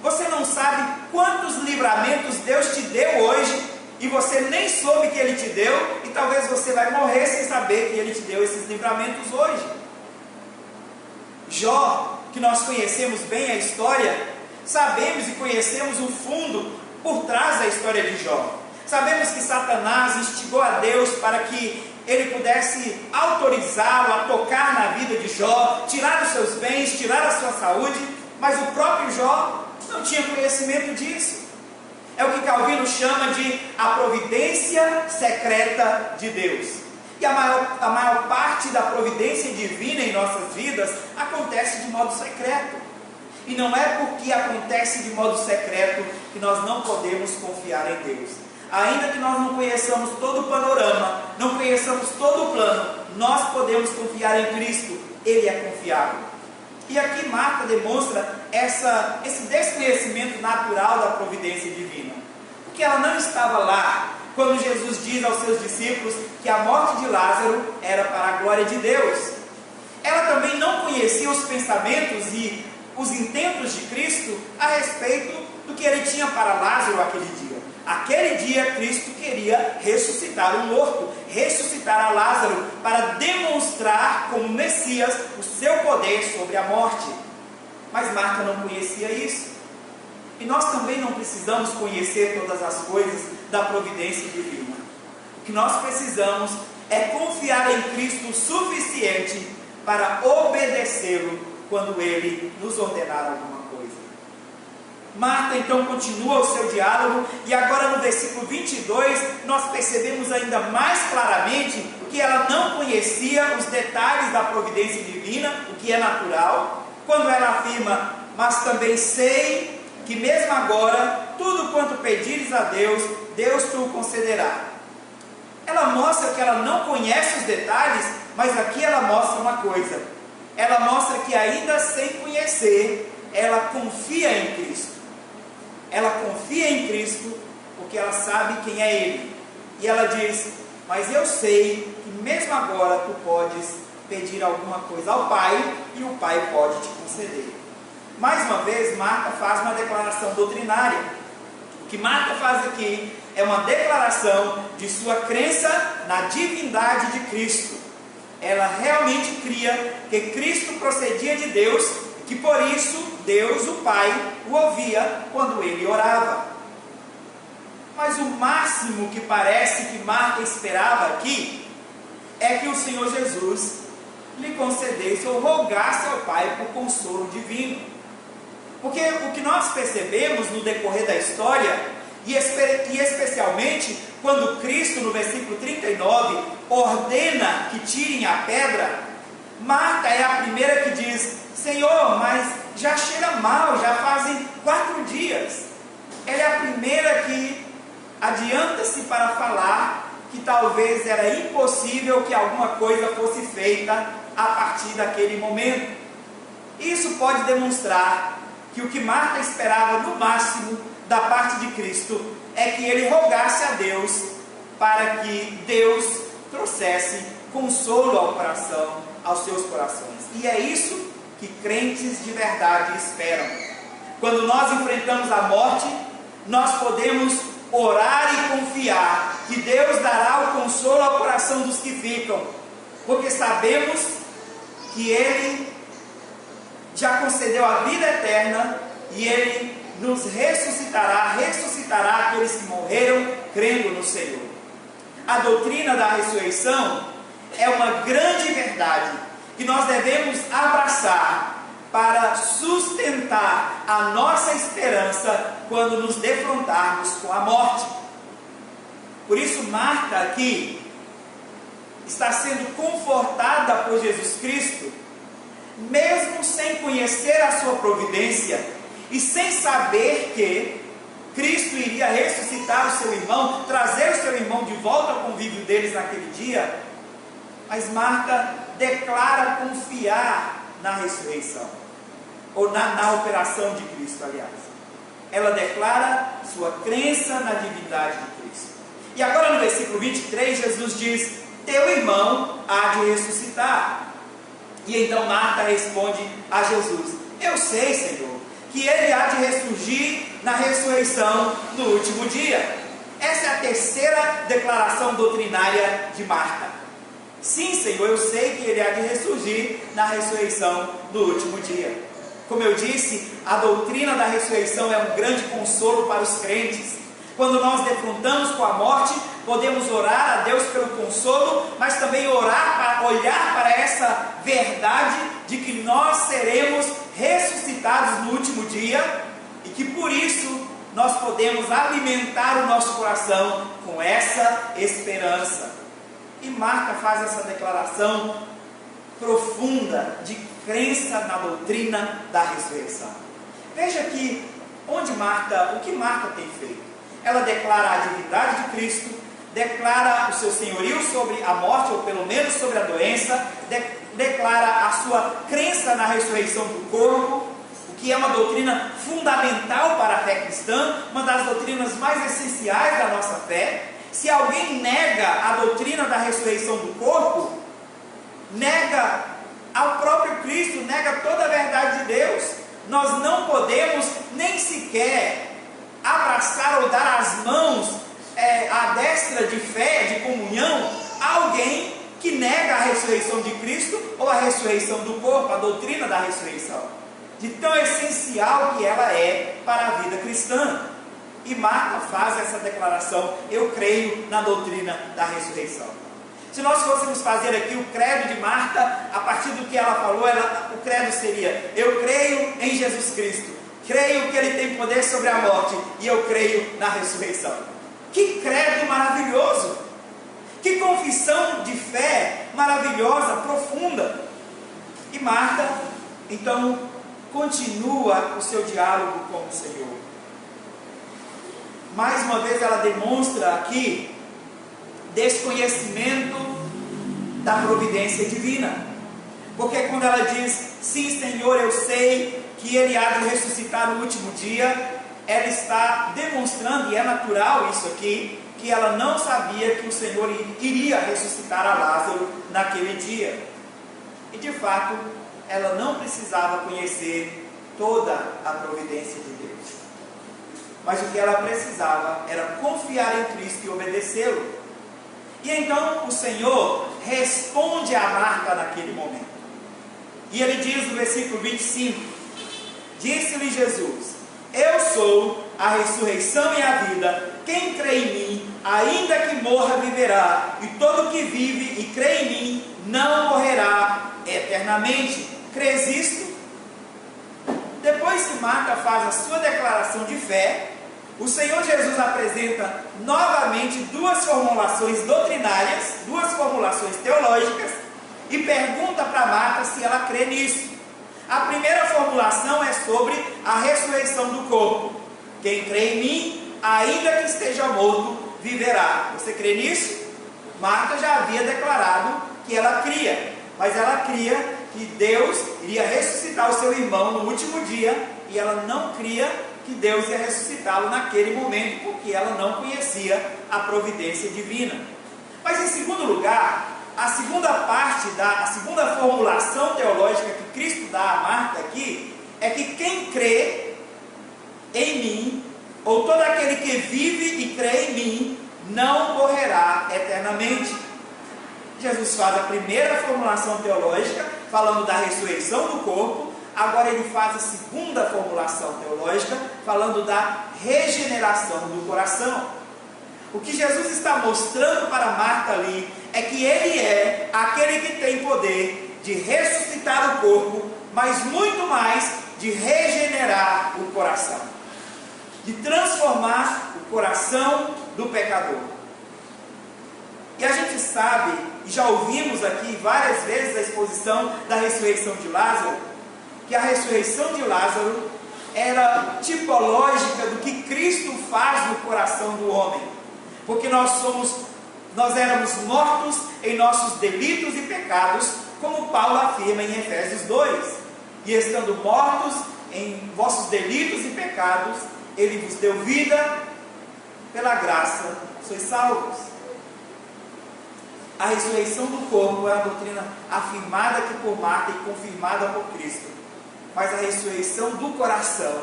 Você não sabe quantos livramentos Deus te deu hoje, e você nem soube que Ele te deu, e talvez você vai morrer sem saber que Ele te deu esses livramentos hoje. Jó, que nós conhecemos bem a história, sabemos e conhecemos o fundo por trás da história de Jó. Sabemos que Satanás instigou a Deus para que ele pudesse autorizá-lo a tocar na vida de Jó, tirar os seus bens, tirar a sua saúde, mas o próprio Jó não tinha conhecimento disso. É o que Calvino chama de a providência secreta de Deus. E a maior parte da providência divina em nossas vidas acontece de modo secreto. E não é porque acontece de modo secreto que nós não podemos confiar em Deus. Ainda que nós não conheçamos todo o panorama, não conheçamos todo o plano, nós podemos confiar em Cristo. Ele é confiável. E aqui Marta demonstra esse desconhecimento natural da providência divina. Porque ela não estava lá quando Jesus diz aos seus discípulos que a morte de Lázaro era para a glória de Deus. Ela também não conhecia os pensamentos e os intentos de Cristo a respeito do que ele tinha para Lázaro aquele dia. Aquele dia Cristo queria ressuscitar o morto, ressuscitar a Lázaro, para demonstrar como Messias o seu poder sobre a morte. Mas Marta não conhecia isso. E nós também não precisamos conhecer todas as coisas da providência divina. O que nós precisamos é confiar em Cristo o suficiente para obedecê-lo quando Ele nos ordenar alguma coisa. Marta então continua o seu diálogo, e agora no versículo 22 nós percebemos ainda mais claramente que ela não conhecia os detalhes da providência divina, o que é natural, quando ela afirma: mas também sei que mesmo agora, tudo quanto pedires a Deus, Deus te o concederá. Ela mostra que ela não conhece os detalhes, mas aqui ela mostra uma coisa. Ela mostra que ainda sem conhecer, ela confia em Cristo. Ela confia em Cristo porque ela sabe quem é Ele. E ela diz: mas eu sei que mesmo agora tu podes pedir alguma coisa ao Pai e o Pai pode te conceder. Mais uma vez, Marta faz uma declaração doutrinária. O que Marta faz aqui é uma declaração de sua crença na divindade de Cristo. Ela realmente cria que Cristo procedia de Deus, que por isso Deus, o Pai, o ouvia quando ele orava. Mas o máximo que parece que Marta esperava aqui é que o Senhor Jesus lhe concedesse ou rogasse ao Pai por consolo divino. Porque o que nós percebemos no decorrer da história, e especialmente quando Cristo, no versículo 39, ordena que tirem a pedra, Marta é a primeira que diz: Senhor, mas já cheira mal, já fazem 4 dias. Ela é a primeira que adianta-se para falar que talvez era impossível que alguma coisa fosse feita a partir daquele momento. Isso pode demonstrar que o que Marta esperava no máximo da parte de Cristo é que ele rogasse a Deus para que Deus trouxesse consolo ao coração, aos seus corações. E é isso que crentes de verdade esperam. Quando nós enfrentamos a morte, nós podemos orar e confiar que Deus dará o consolo ao coração dos que ficam, porque sabemos que Ele já concedeu a vida eterna e Ele nos ressuscitará aqueles que morreram crendo no Senhor. A doutrina da ressurreição é uma grande verdade que nós devemos abraçar para sustentar a nossa esperança quando nos defrontarmos com a morte. Por isso Marta aqui está sendo confortada por Jesus Cristo, mesmo sem conhecer a sua providência e sem saber que Cristo iria ressuscitar o seu irmão, trazer o seu irmão de volta ao convívio deles naquele dia. Mas Marta declara confiar na ressurreição, ou na operação de Cristo, aliás. Ela declara sua crença na divindade de Cristo. E agora no versículo 23, Jesus diz: teu irmão há de ressuscitar. E então Marta responde a Jesus: eu sei, Senhor, que ele há de ressurgir na ressurreição no último dia. Essa é a terceira declaração doutrinária de Marta. Sim, Senhor, eu sei que Ele há de ressurgir na ressurreição do último dia. Como eu disse, a doutrina da ressurreição é um grande consolo para os crentes. Quando nós defrontamos com a morte, podemos orar a Deus pelo consolo, mas também olhar para essa verdade de que nós seremos ressuscitados no último dia e que por isso nós podemos alimentar o nosso coração com essa esperança. E Marta faz essa declaração profunda de crença na doutrina da ressurreição. Veja que o que Marta tem feito? Ela declara a divindade de Cristo, declara o seu senhorio sobre a morte, ou pelo menos sobre a doença, declara a sua crença na ressurreição do corpo, o que é uma doutrina fundamental para a fé cristã, uma das doutrinas mais essenciais da nossa fé. Se alguém nega a doutrina da ressurreição do corpo, nega ao próprio Cristo, nega toda a verdade de Deus. Nós não podemos nem sequer abraçar ou dar as mãos à destra de fé, de comunhão, a alguém que nega a ressurreição de Cristo ou a ressurreição do corpo, a doutrina da ressurreição, de tão essencial que ela é para a vida cristã. E Marta faz essa declaração: eu creio na doutrina da ressurreição. Se nós fôssemos fazer aqui o credo de Marta, a partir do que ela falou, o credo seria: eu creio em Jesus Cristo, creio que Ele tem poder sobre a morte e eu creio na ressurreição. Que credo maravilhoso! Que confissão de fé maravilhosa, profunda! E Marta, então, continua o seu diálogo com o Senhor. Mais uma vez ela demonstra aqui desconhecimento da providência divina. Porque quando ela diz: sim, Senhor, eu sei que Ele há de ressuscitar no último dia, ela está demonstrando, e é natural isso aqui, que ela não sabia que o Senhor iria ressuscitar a Lázaro naquele dia. E de fato, ela não precisava conhecer toda a providência de Deus. Mas o que ela precisava era confiar em Cristo e obedecê-lo. E então o Senhor responde a Marta naquele momento. E Ele diz no versículo 25: disse-lhe Jesus: eu sou a ressurreição e a vida. Quem crê em mim, ainda que morra, viverá. E todo que vive e crê em mim não morrerá eternamente. Crês isto? Depois que Marta faz a sua declaração de fé, o Senhor Jesus apresenta novamente duas formulações doutrinárias, duas formulações teológicas, e pergunta para Marta se ela crê nisso. A primeira formulação é sobre a ressurreição do corpo. Quem crê em mim, ainda que esteja morto, viverá. Você crê nisso? Marta já havia declarado que ela cria, mas ela cria que Deus iria ressuscitar o seu irmão no último dia, e ela não cria que Deus ia ressuscitá-lo naquele momento, porque ela não conhecia a providência divina. Mas em segundo lugar, a segunda formulação teológica que Cristo dá a Marta aqui, é que quem crê em mim, ou todo aquele que vive e crê em mim, não morrerá eternamente. Jesus faz a primeira formulação teológica, falando da ressurreição do corpo. Agora Ele faz a segunda formulação teológica, falando da regeneração do coração. O que Jesus está mostrando para Marta ali é que Ele é aquele que tem poder de ressuscitar o corpo, mas muito mais de regenerar o coração, de transformar o coração do pecador. E a gente sabe, e já ouvimos aqui várias vezes a exposição da ressurreição de Lázaro, que a ressurreição de Lázaro era tipológica do que Cristo faz no coração do homem, porque nós éramos mortos em nossos delitos e pecados, como Paulo afirma em Efésios 2, e estando mortos em vossos delitos e pecados, Ele vos deu vida, pela graça sois salvos. A ressurreição do corpo é a doutrina afirmada aqui por Marta e confirmada por Cristo. Mas a ressurreição do coração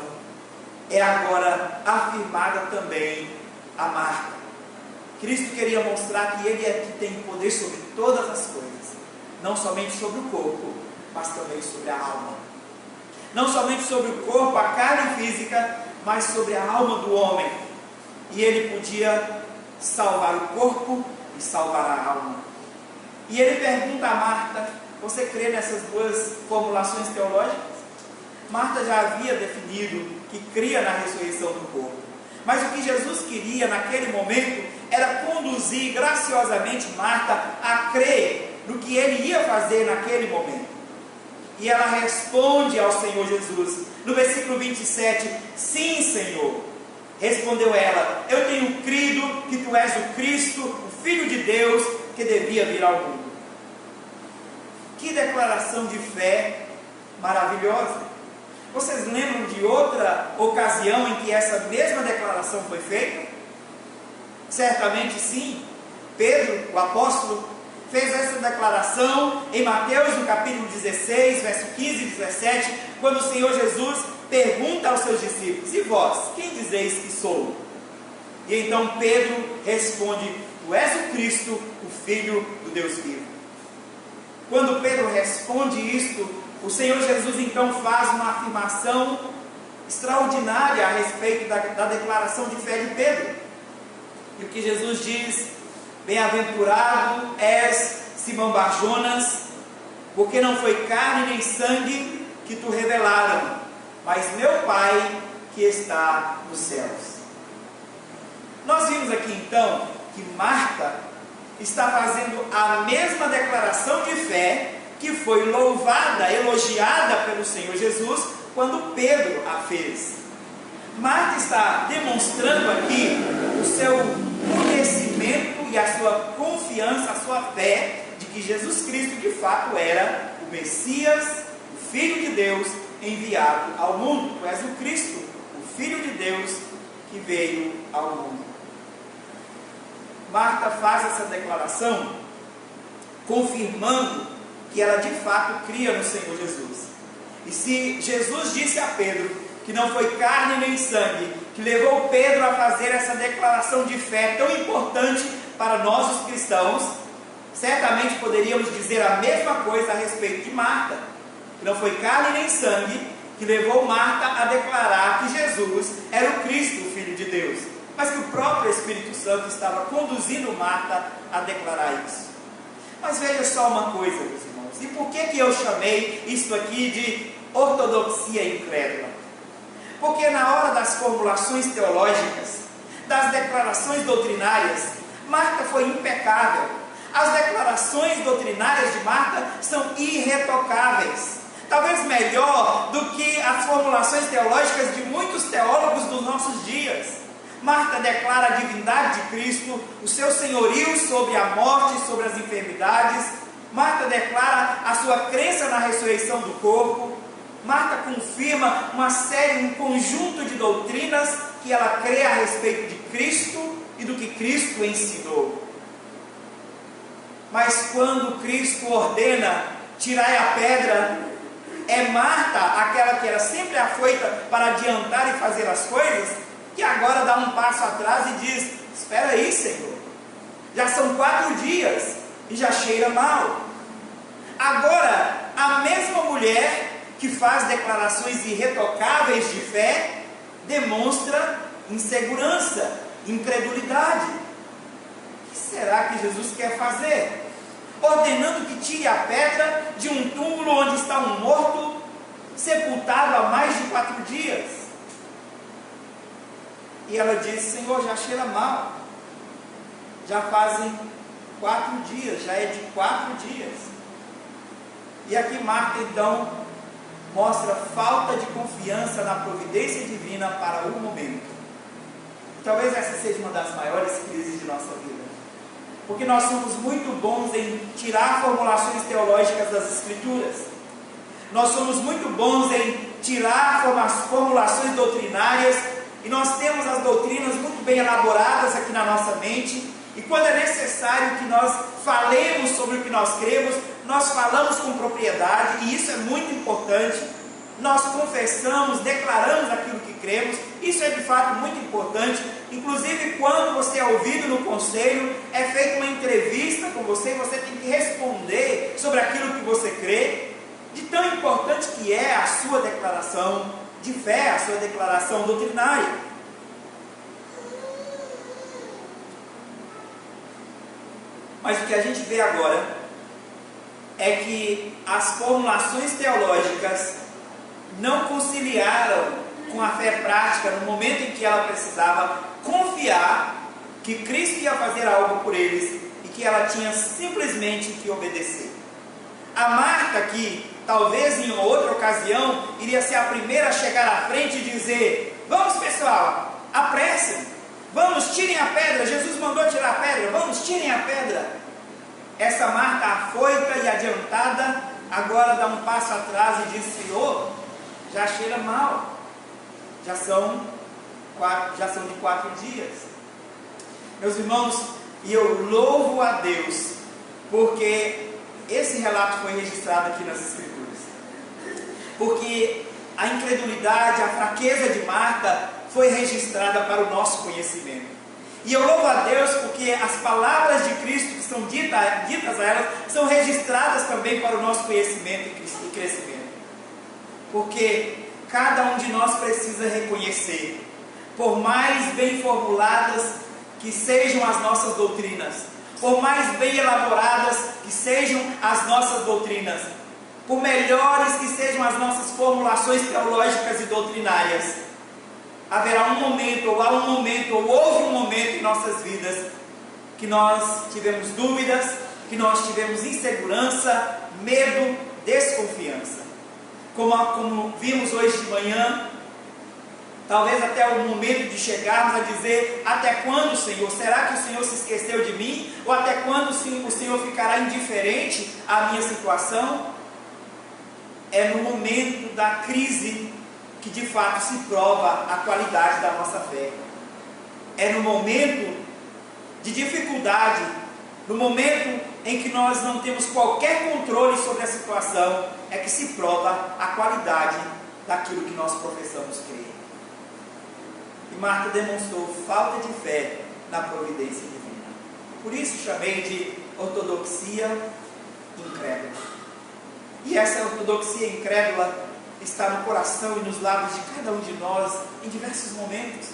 é agora afirmada também a Marta. Cristo queria mostrar que Ele é que tem poder sobre todas as coisas, não somente sobre o corpo, mas também sobre a alma. Não somente sobre o corpo, a carne física, mas sobre a alma do homem. E Ele podia salvar o corpo e salvar a alma. E Ele pergunta a Marta: você crê nessas duas formulações teológicas? Marta já havia definido que cria na ressurreição do corpo. Mas o que Jesus queria naquele momento era conduzir graciosamente Marta a crer no que Ele ia fazer naquele momento. E ela responde ao Senhor Jesus, no versículo 27, sim, Senhor. Respondeu ela: eu tenho crido que Tu és o Cristo, o Filho de Deus, que devia vir ao mundo. Que declaração de fé maravilhosa! Vocês lembram de outra ocasião em que essa mesma declaração foi feita? Certamente sim. Pedro, o apóstolo, fez essa declaração em Mateus, no capítulo 16, verso 15 e 17, quando o Senhor Jesus pergunta aos seus discípulos: e vós, quem dizeis que sou? E então Pedro responde: Tu és o Cristo, o Filho do Deus vivo. Quando Pedro responde isto, o Senhor Jesus então faz uma afirmação extraordinária a respeito da declaração de fé de Pedro. E o que Jesus diz: bem-aventurado és, Simão Bar-Jonas, porque não foi carne nem sangue que tu revelaram, mas meu Pai que está nos céus. Nós vimos aqui então que Marta está fazendo a mesma declaração de fé que foi louvada, elogiada pelo Senhor Jesus quando Pedro a fez. Marta está demonstrando aqui o seu conhecimento e a sua confiança, a sua fé de que Jesus Cristo de fato era o Messias, o Filho de Deus enviado ao mundo. Tu és o Cristo, o Filho de Deus que veio ao mundo. Marta faz essa declaração confirmando que ela de fato cria no Senhor Jesus. E se Jesus disse a Pedro que não foi carne nem sangue que levou Pedro a fazer essa declaração de fé tão importante para nós os cristãos, certamente poderíamos dizer a mesma coisa a respeito de Marta, que não foi carne nem sangue que levou Marta a declarar que Jesus era o Cristo, o Filho de Deus, mas que o próprio Espírito Santo estava conduzindo Marta a declarar isso. Mas veja só uma coisa, meus irmãos, e por que eu chamei isso aqui de ortodoxia incrédula? Porque na hora das formulações teológicas, das declarações doutrinárias, Marta foi impecável. As declarações doutrinárias de Marta são irretocáveis, talvez melhor do que as formulações teológicas de muitos teólogos dos nossos dias. Marta declara a divindade de Cristo, o seu senhorio sobre a morte, sobre as enfermidades. Marta declara a sua crença na ressurreição do corpo. Marta confirma um conjunto de doutrinas que ela crê a respeito de Cristo e do que Cristo ensinou. Mas quando Cristo ordena tirai a pedra, é Marta, aquela que era sempre afoita para adiantar e fazer as coisas, que agora dá um passo atrás e diz: espera aí, Senhor, já são 4 dias e já cheira mal. Agora, a mesma mulher que faz declarações irretocáveis de fé, demonstra insegurança, incredulidade. O que será que Jesus quer fazer? Ordenando que tire a pedra de um túmulo onde está um morto, sepultado há mais de 4 dias. E ela diz: Senhor, já cheira mal, já fazem 4 dias, já é de 4 dias. E aqui Marta então mostra falta de confiança na providência divina para o momento. Talvez essa seja uma das maiores crises de nossa vida, porque nós somos muito bons em tirar formulações teológicas das Escrituras, nós somos muito bons em tirar formulações doutrinárias, e nós temos as doutrinas muito bem elaboradas aqui na nossa mente, e quando é necessário que nós falemos sobre o que nós cremos, nós falamos com propriedade, e isso é muito importante. nós confessamos, declaramos aquilo que cremos. Isso é de fato muito importante. Inclusive, quando você é ouvido no conselho, é feita uma entrevista com você e você tem que responder sobre aquilo que você crê, de tão importante que é a sua declaração de fé, a sua declaração doutrinária. Mas o que a gente vê agora é que as formulações teológicas não conciliaram com a fé prática no momento em que ela precisava confiar que Cristo ia fazer algo por eles e que ela tinha simplesmente que obedecer. A Marta, que talvez em outra ocasião iria ser a primeira a chegar à frente e dizer: vamos pessoal, apressem, vamos, tirem a pedra, Jesus mandou tirar a pedra, vamos, tirem a pedra. Essa Marta afoita e adiantada, agora dá um passo atrás e diz: Senhor, já cheira mal, já são de 4 dias. Meus irmãos, e eu louvo a Deus, porque esse relato foi registrado aqui nas Escrituras, porque a incredulidade, a fraqueza de Marta foi registrada para o nosso conhecimento. E eu louvo a Deus porque as palavras de Cristo que são ditas a elas são registradas também para o nosso conhecimento e crescimento. Porque cada um de nós precisa reconhecer, por mais bem formuladas que sejam as nossas doutrinas, por mais bem elaboradas que sejam as nossas doutrinas, por melhores que sejam as nossas formulações teológicas e doutrinárias, haverá um momento, ou há um momento, ou houve um momento em nossas vidas que nós tivemos dúvidas, que nós tivemos insegurança, medo, desconfiança. Como vimos hoje de manhã, talvez até o momento de chegarmos a dizer: até quando, Senhor? Será que o Senhor se esqueceu de mim? Ou até quando o Senhor ficará indiferente à minha situação? É no momento da crise que de fato se prova a qualidade da nossa fé. É no momento de dificuldade, no momento em que nós não temos qualquer controle sobre a situação, é que se prova a qualidade daquilo que nós professamos crer. E Marta demonstrou falta de fé na providência divina. Por isso chamei de ortodoxia incrédula. E essa ortodoxia incrédula está no coração e nos lábios de cada um de nós em diversos momentos,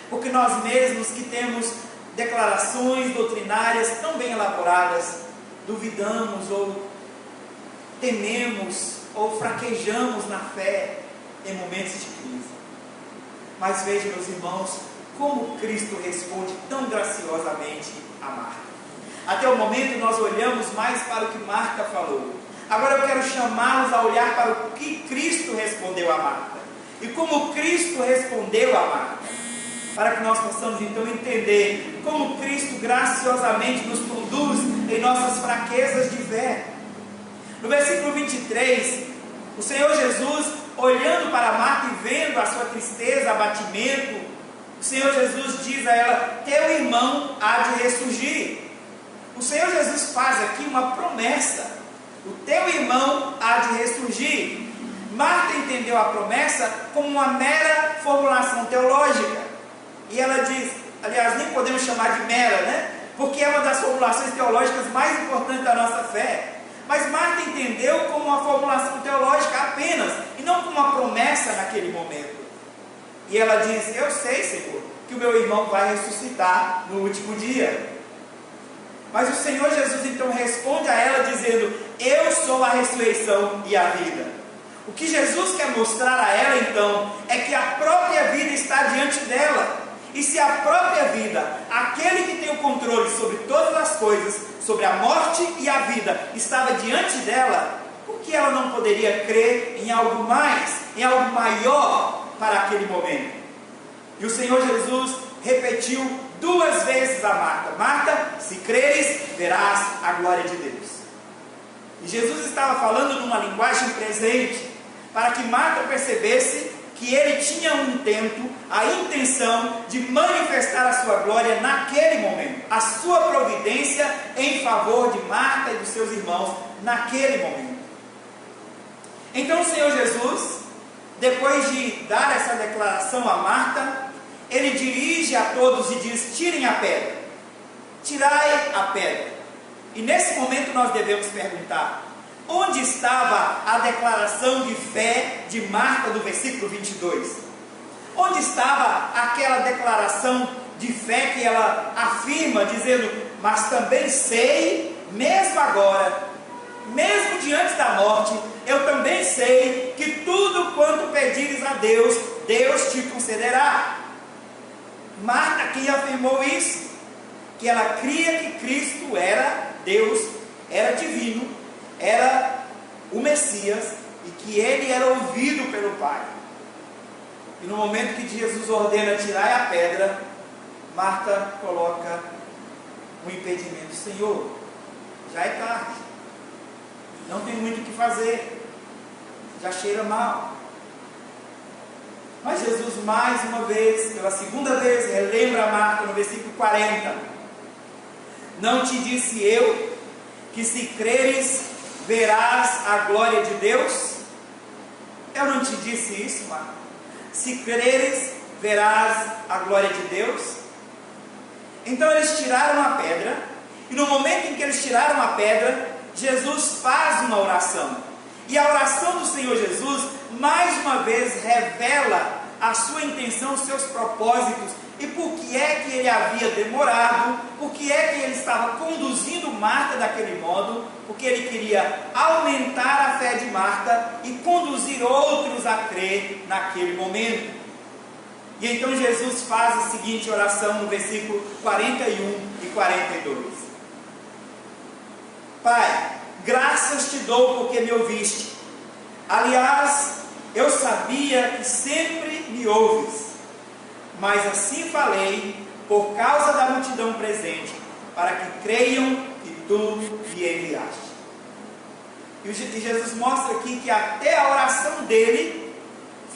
porque nós mesmos que temos declarações doutrinárias tão bem elaboradas, duvidamos ou tememos ou fraquejamos na fé em momentos de crise. Mas vejam, meus irmãos, como Cristo responde tão graciosamente a Marta. Até o momento nós olhamos mais para o que Marta falou. Agora eu quero chamá-los a olhar para o que Cristo respondeu a Marta. E como Cristo respondeu a Marta. Para que nós possamos então entender como Cristo graciosamente nos conduz em nossas fraquezas de fé. No versículo 23, o Senhor Jesus, olhando para Marta e vendo a sua tristeza, abatimento, o Senhor Jesus diz a ela: teu irmão há de ressurgir. O Senhor Jesus faz aqui uma promessa: o teu irmão há de ressurgir. Marta entendeu a promessa como uma mera formulação teológica. E ela diz, aliás, nem podemos chamar de mera, né? Porque é uma das formulações teológicas mais importantes da nossa fé. Mas Marta entendeu como uma formulação teológica apenas, e não como uma promessa naquele momento. E ela diz: eu sei, Senhor, que o meu irmão vai ressuscitar no último dia. Mas o Senhor Jesus então responde a ela dizendo: eu sou a ressurreição e a vida. O que Jesus quer mostrar a ela então é que a própria vida está diante dela. E se a própria vida, aquele que tem o controle sobre todas as coisas, sobre a morte e a vida, estava diante dela, por que ela não poderia crer em algo mais, em algo maior para aquele momento? E o Senhor Jesus repetiu 2 vezes a Marta: Marta, se creres, verás a glória de Deus. E Jesus estava falando numa linguagem presente, para que Marta percebesse que ele tinha um intento, a intenção de manifestar a sua glória naquele momento, a sua providência em favor de Marta e dos seus irmãos naquele momento. Então o Senhor Jesus depois de dar essa declaração a Marta, ele dirige a todos e diz: tirem a pedra, tirai a pedra. E nesse momento nós devemos perguntar: onde estava a declaração de fé de Marta do versículo 22? Onde estava aquela declaração de fé que ela afirma, dizendo: mas também sei, mesmo agora, mesmo diante da morte, eu também sei que tudo quanto pedires a Deus, Deus te concederá. Marta aqui afirmou isso, que ela cria que Cristo era Deus, era divino, era o Messias, e que ele era ouvido pelo Pai. E no momento que Jesus ordena tirar a pedra, Marta coloca um impedimento: Senhor, já é tarde, não tem muito o que fazer, já cheira mal. Mas Jesus, mais uma vez, pela segunda vez, relembra a Marta no versículo 40: não te disse eu que se creres verás a glória de Deus? Eu não te disse isso, Marta? Se creres verás a glória de Deus? Então eles tiraram a pedra, e no momento em que eles tiraram a pedra, Jesus faz uma oração. E a oração do Senhor Jesus, mais uma vez, revela a sua intenção, os seus propósitos, e por que é que ele havia demorado, por que é que ele estava conduzindo Marta daquele modo, porque ele queria aumentar a fé de Marta e conduzir outros a crer naquele momento. E então Jesus faz a seguinte oração no versículo 41 e 42: Pai, graças te dou porque me ouviste. Aliás, eu sabia que sempre me ouves, mas assim falei por causa da multidão presente, para que creiam que tu me enviaste. E Jesus mostra aqui que até a oração dele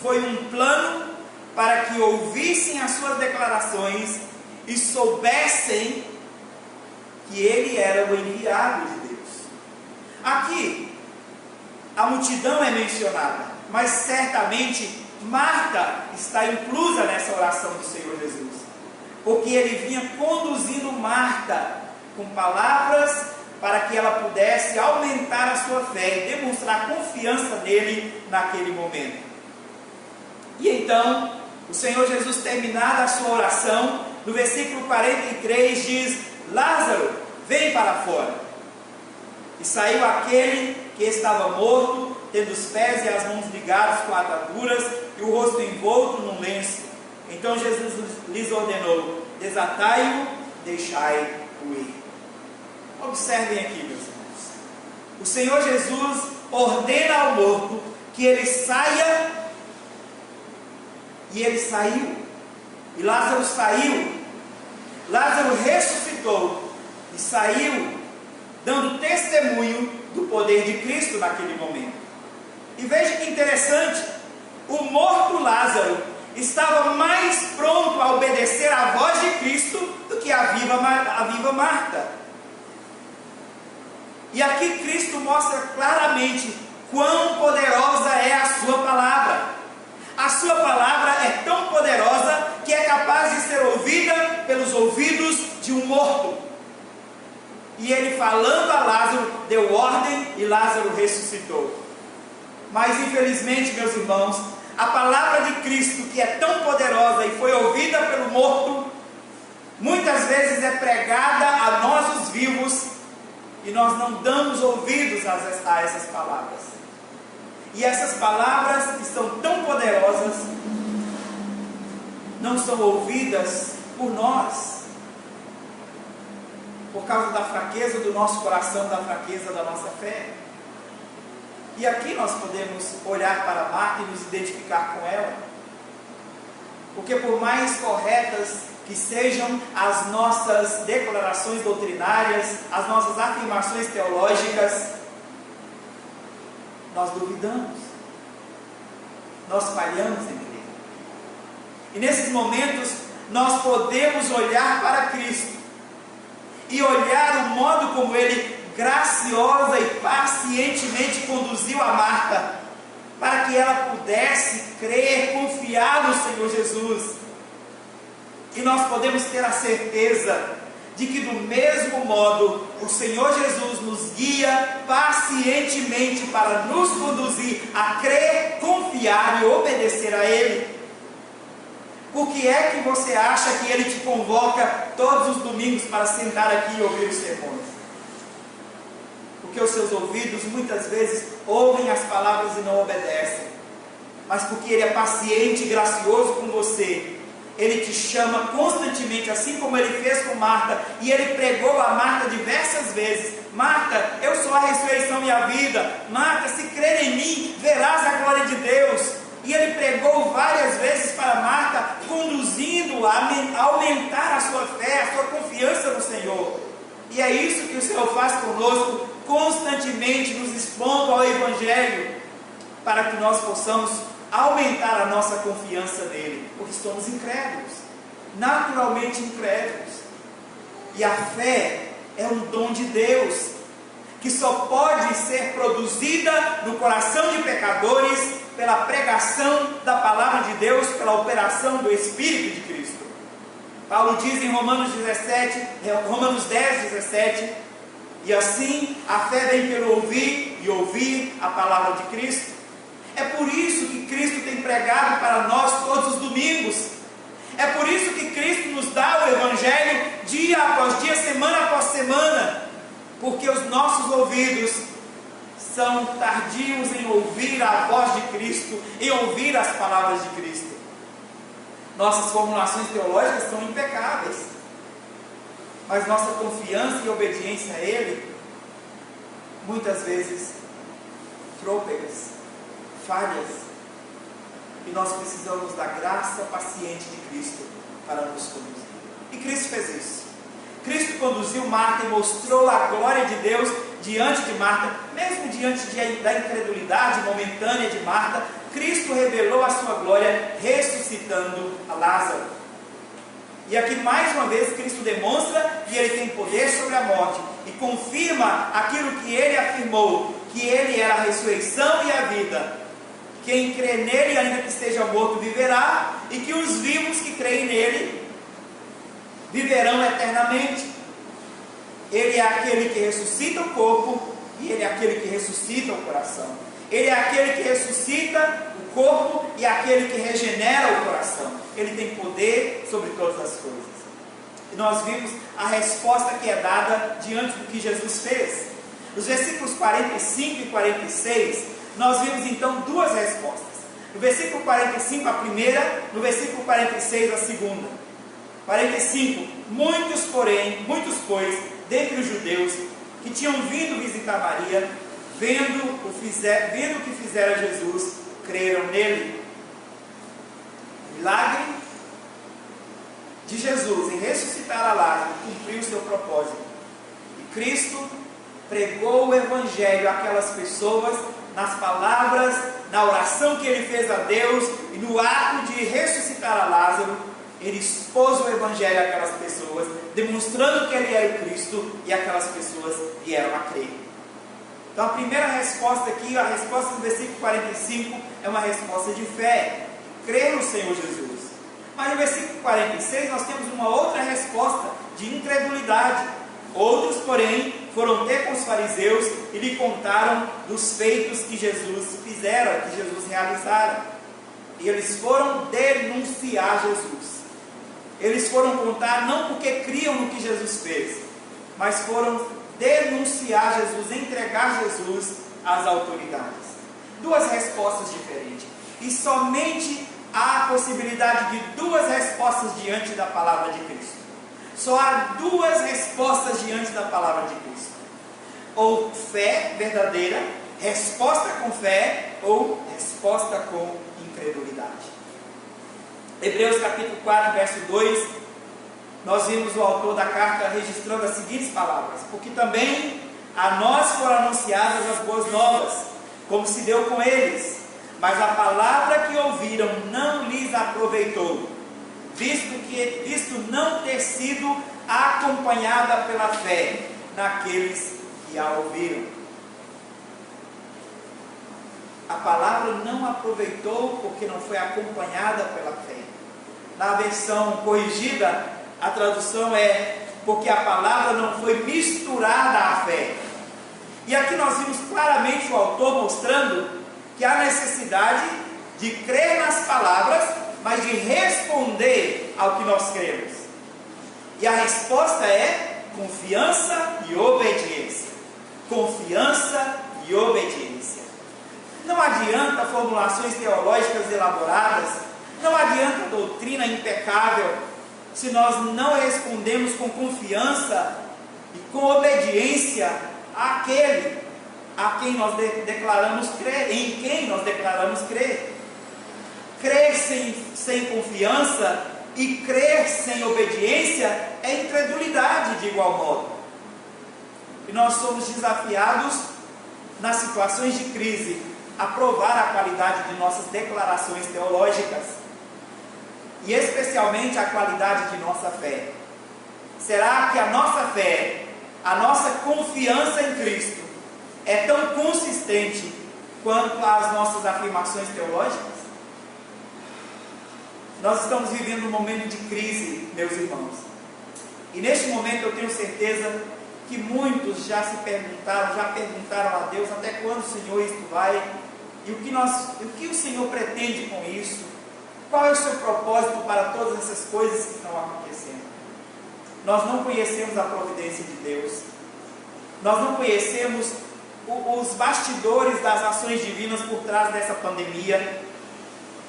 foi um plano para que ouvissem as suas declarações e soubessem que ele era o enviado de Deus. Aqui, a multidão é mencionada, mas certamente Marta está inclusa nessa oração do Senhor Jesus, porque ele vinha conduzindo Marta com palavras para que ela pudesse aumentar a sua fé e demonstrar confiança nele naquele momento. E então, o Senhor Jesus, terminada a sua oração, no versículo 43 diz: Lázaro, vem para fora. E saiu aquele que estava morto, tendo os pés e as mãos ligados com ataduras e o rosto envolto num lenço. Então Jesus lhes ordenou: desatai-o, deixai-o ir. Observem aqui, meus irmãos. O Senhor Jesus ordena ao morto que ele saia, e ele saiu. E Lázaro saiu. Lázaro ressuscitou e saiu, dando testemunho do poder de Cristo naquele momento. E veja que interessante, o morto Lázaro estava mais pronto a obedecer à voz de Cristo do que a viva Marta. E aqui Cristo mostra claramente quão poderosa é a sua palavra. A sua palavra é tão poderosa que é capaz de ser ouvida pelos ouvidos de um morto. E ele, falando a Lázaro, deu ordem e Lázaro ressuscitou. Mas infelizmente, meus irmãos, a palavra de Cristo, que é tão poderosa e foi ouvida pelo morto, muitas vezes é pregada a nós os vivos, e nós não damos ouvidos a essas palavras. E essas palavras, que são tão poderosas, não são ouvidas por nós, por causa da fraqueza do nosso coração, da fraqueza da nossa fé. E aqui nós podemos olhar para Marta e nos identificar com ela, porque por mais corretas que sejam as nossas declarações doutrinárias, as nossas afirmações teológicas, nós duvidamos, nós falhamos em crer. E nesses momentos nós podemos olhar para Cristo e olhar o modo como Ele graciosa e pacientemente conduziu a Marta, para que ela pudesse crer, confiar no Senhor Jesus. E nós podemos ter a certeza de que do mesmo modo o Senhor Jesus nos guia pacientemente para nos conduzir a crer, confiar e obedecer a Ele. Por que é que você acha que Ele te convoca todos os domingos para sentar aqui e ouvir os sermões? Porque os seus ouvidos muitas vezes ouvem as palavras e não obedecem. Mas porque Ele é paciente e gracioso com você, Ele te chama constantemente, assim como Ele fez com Marta, e Ele pregou a Marta diversas vezes: Marta, eu sou a ressurreição e a vida. Marta, se crer em mim, verás a glória de Deus. E Ele pregou várias vezes para Marta, conduzindo-a a aumentar a sua fé, a sua confiança no Senhor. E é isso que o Senhor faz conosco, constantemente nos expondo ao Evangelho, para que nós possamos aumentar a nossa confiança nele, porque somos incrédulos, naturalmente incrédulos. E a fé é um dom de Deus, que só pode ser produzida no coração de pecadores pela pregação da palavra de Deus, pela operação do Espírito de Cristo. Paulo diz em Romanos 10, 17, e assim a fé vem pelo ouvir, e ouvir a palavra de Cristo. É por isso que Cristo tem pregado para nós todos os domingos. É por isso que Cristo nos dá o Evangelho dia após dia, semana após semana. Porque os nossos ouvidos são tardios em ouvir a voz de Cristo, em ouvir as palavras de Cristo. Nossas formulações teológicas são impecáveis, mas nossa confiança e obediência a Ele, muitas vezes, trôpegas, falhas, e nós precisamos da graça paciente de Cristo para nos conduzir. E Cristo fez isso. Cristo conduziu Marta e mostrou a glória de Deus diante de Marta, mesmo diante da incredulidade momentânea de Marta. Cristo revelou a sua glória ressuscitando a Lázaro. E aqui mais uma vez Cristo demonstra que Ele tem poder sobre a morte e confirma aquilo que Ele afirmou, que Ele era a ressurreição e a vida. Quem crê nele, ainda que esteja morto, viverá, e que os vivos que creem nele viverão eternamente. Ele é aquele que ressuscita o corpo, e Ele é aquele que ressuscita o coração. Ele é aquele que ressuscita o corpo e é aquele que regenera o coração. Ele tem poder sobre todas as coisas. E nós vimos a resposta que é dada diante do que Jesus fez. Nos versículos 45 e 46, nós vimos então duas respostas. No versículo 45 a primeira, no versículo 46 a segunda. 45, muitos pois, dentre os judeus, que tinham vindo visitar Maria, vendo o que fizera Jesus, creram nele. O milagre de Jesus em ressuscitar a Lázaro cumpriu o seu propósito. E Cristo pregou o Evangelho àquelas pessoas, nas palavras, na oração que Ele fez a Deus, e no ato de ressuscitar a Lázaro, Ele expôs o Evangelho àquelas pessoas, demonstrando que Ele é o Cristo, e aquelas pessoas vieram a crer. Então a primeira resposta aqui, a resposta do versículo 45, é uma resposta de fé, crer no Senhor Jesus. Mas no versículo 46 nós temos uma outra resposta de incredulidade. Outros, porém, foram ter com os fariseus e lhe contaram dos feitos que Jesus fizera, que Jesus realizara. E eles foram denunciar Jesus. Eles foram contar não porque criam no que Jesus fez, mas foram denunciar Jesus, entregar Jesus às autoridades. Duas respostas diferentes. E somente há a possibilidade de duas respostas diante da palavra de Cristo. Só há duas respostas diante da palavra de Cristo. Ou fé verdadeira, resposta com fé, ou resposta com incredulidade. Hebreus capítulo 4, verso 2, nós vimos o autor da carta registrando as seguintes palavras: porque também a nós foram anunciadas as boas novas, como se deu com eles, mas a palavra que ouviram não lhes aproveitou, visto não ter sido acompanhada pela fé naqueles que a ouviram. A palavra não aproveitou porque não foi acompanhada pela fé. Na versão corrigida, a tradução é porque a palavra não foi misturada à fé. E aqui nós vimos claramente o autor mostrando que há necessidade de crer nas palavras, mas de responder ao que nós cremos. E a resposta é confiança e obediência. Confiança e obediência. Não adianta formulações teológicas elaboradas, não adianta doutrina impecável, se nós não respondemos com confiança e com obediência àquele a quem nós declaramos crer, em quem nós declaramos crer. Crer sem confiança e crer sem obediência é incredulidade de igual modo. E nós somos desafiados, nas situações de crise, a provar a qualidade de nossas declarações teológicas, e especialmente a qualidade de nossa fé. Será que a nossa fé, a nossa confiança em Cristo, é tão consistente quanto as nossas afirmações teológicas? Nós estamos vivendo um momento de crise, meus irmãos, e neste momento eu tenho certeza que muitos já perguntaram a Deus até quando, Senhor, isto vai, e o que o Senhor pretende com isso, qual é o seu propósito para todas essas coisas que estão acontecendo. Nós não conhecemos a providência de Deus, nós não conhecemos os bastidores das ações divinas por trás dessa pandemia.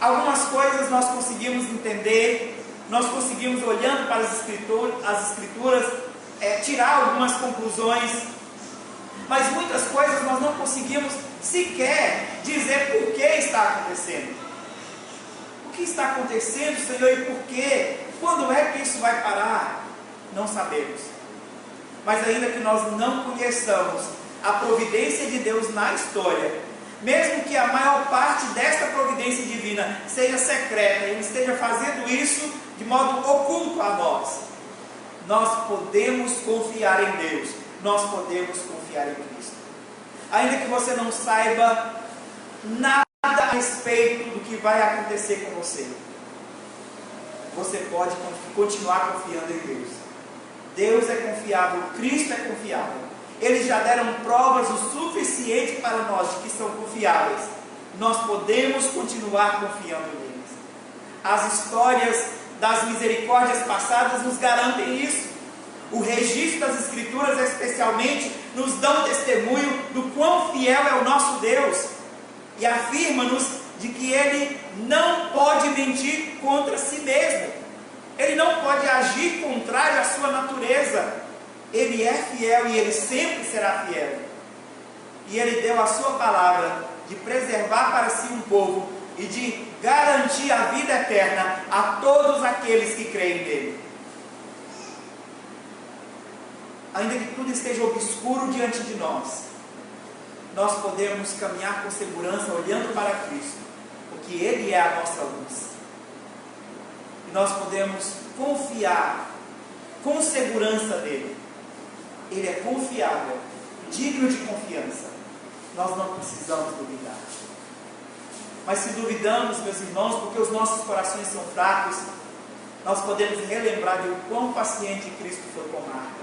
Algumas coisas nós conseguimos entender, nós conseguimos, olhando para as escrituras, tirar algumas conclusões, mas muitas coisas nós não conseguimos sequer dizer por que está acontecendo. O que está acontecendo, Senhor, e por quê? Quando é que isso vai parar? Não sabemos. Mas ainda que nós não conheçamos a providência de Deus na história, mesmo que a maior parte desta providência divina seja secreta, Ele esteja fazendo isso de modo oculto a nós podemos confiar em Deus, nós podemos confiar em Cristo. Ainda que você não saiba nada a respeito do que vai acontecer com você, você pode continuar confiando em Deus. Deus é confiável, Cristo é confiável. Eles já deram provas o suficiente para nós de que são confiáveis. Nós podemos continuar confiando neles. As histórias das misericórdias passadas nos garantem isso. O registro das Escrituras, especialmente, nos dão testemunho do quão fiel é o nosso Deus, e afirma-nos de que Ele não pode mentir contra si mesmo. Ele não pode agir contrário à sua natureza. Ele é fiel e Ele sempre será fiel. E Ele deu a sua palavra de preservar para si um povo e de garantir a vida eterna a todos aqueles que creem nele. Ainda que tudo esteja obscuro diante de nós, nós podemos caminhar com segurança olhando para Cristo, porque Ele é a nossa luz. E nós podemos confiar com segurança nele. Ele é confiável, digno de confiança. Nós não precisamos duvidar. Mas se duvidamos, meus irmãos, porque os nossos corações são fracos, nós podemos relembrar de o quão paciente Cristo foi com Marta.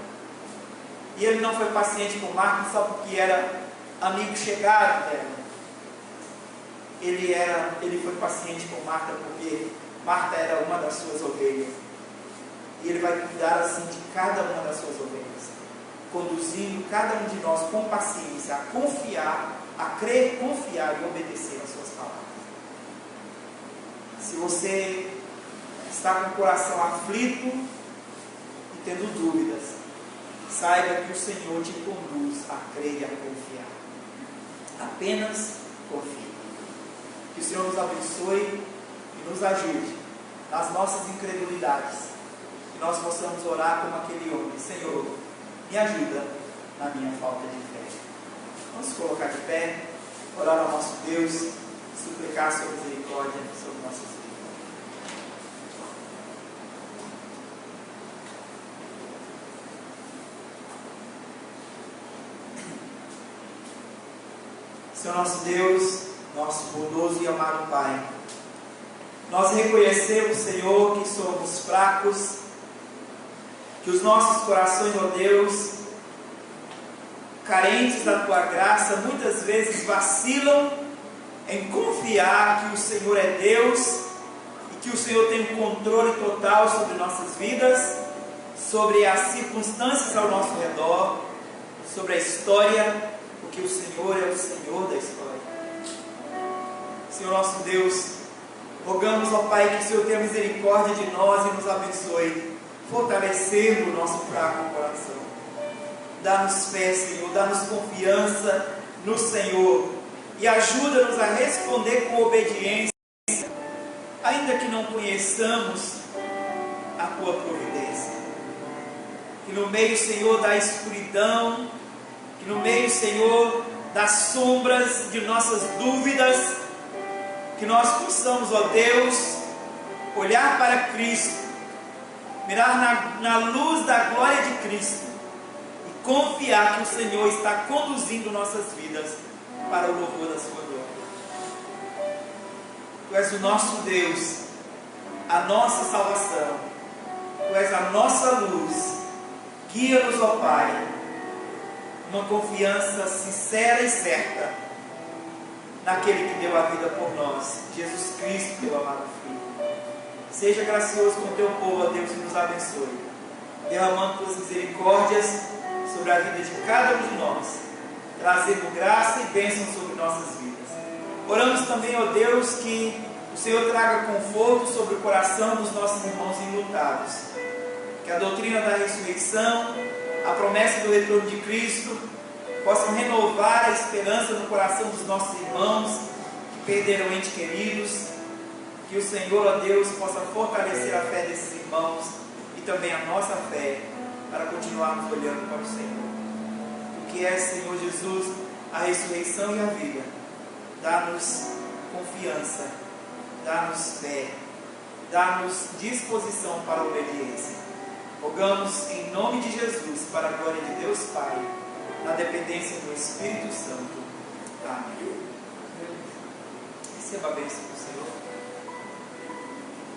E Ele não foi paciente com Marta só porque era amigo chegado dela. Ele foi paciente com Marta porque Marta era uma das suas ovelhas. E Ele vai cuidar assim de cada uma das suas ovelhas, conduzindo cada um de nós com paciência a confiar, a crer, confiar e obedecer às suas palavras. Se você está com o coração aflito e tendo dúvidas, saiba que o Senhor te conduz a crer e a confiar. Apenas confie. Que o Senhor nos abençoe e nos ajude nas nossas incredulidades. Que nós possamos orar como aquele homem: Senhor, me ajuda na minha falta de fé. Vamos colocar de pé, orar ao nosso Deus, suplicar sua misericórdia sobre nossas vidas. Senhor nosso Deus, nosso bondoso e amado Pai. Nós reconhecemos, Senhor, que somos fracos, que os nossos corações, ó Deus, carentes da Tua graça, muitas vezes vacilam em confiar que o Senhor é Deus e que o Senhor tem um controle total sobre nossas vidas, sobre as circunstâncias ao nosso redor, sobre a história, porque o Senhor é o Senhor da história. Senhor nosso Deus, rogamos, ó Pai, que o Senhor tenha misericórdia de nós e nos abençoe, fortalecendo o nosso fraco coração. Dá-nos fé, Senhor, dá-nos confiança no Senhor e ajuda-nos a responder com obediência, ainda que não conheçamos a Tua providência. Que no meio, Senhor, da escuridão, que no meio, Senhor, das sombras de nossas dúvidas, que nós possamos, ó Deus, olhar para Cristo, mirar na luz da glória de Cristo e confiar que o Senhor está conduzindo nossas vidas para o louvor da Sua glória. Tu és o nosso Deus, a nossa salvação, Tu és a nossa luz. Guia-nos, ó Pai, uma confiança sincera e certa naquele que deu a vida por nós, Jesus Cristo, Teu amado Filho. Seja gracioso com o Teu povo, ó Deus, e nos abençoe, derramando Tuas misericórdias sobre a vida de cada um de nós, trazendo graça e bênção sobre nossas vidas. Oramos também, ó Deus, que o Senhor traga conforto sobre o coração dos nossos irmãos enlutados, que a doutrina da ressurreição, a promessa do retorno de Cristo, possam renovar a esperança no coração dos nossos irmãos que perderam entes queridos, que o Senhor, ó Deus, possa fortalecer a fé desses irmãos e também a nossa fé, para continuarmos olhando para o Senhor. Porque é, Senhor Jesus, a ressurreição e a vida. Dá-nos confiança, dá-nos fé, dá-nos disposição para a obediência. Rogamos em nome de Jesus, para a glória de Deus Pai, na dependência do Espírito Santo. Amém. Receba a bênção do Senhor.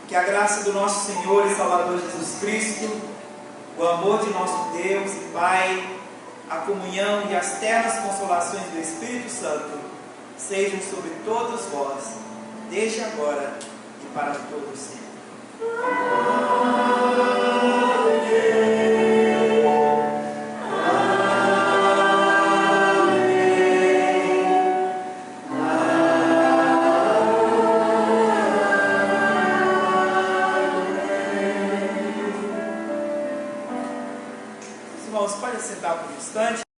Que a graça do nosso Senhor e Salvador Jesus Cristo, o amor de nosso Deus e Pai, a comunhão e as ternas consolações do Espírito Santo sejam sobre todos vós, desde agora e para todos sempre. Irmãos, pode sentar por um instante.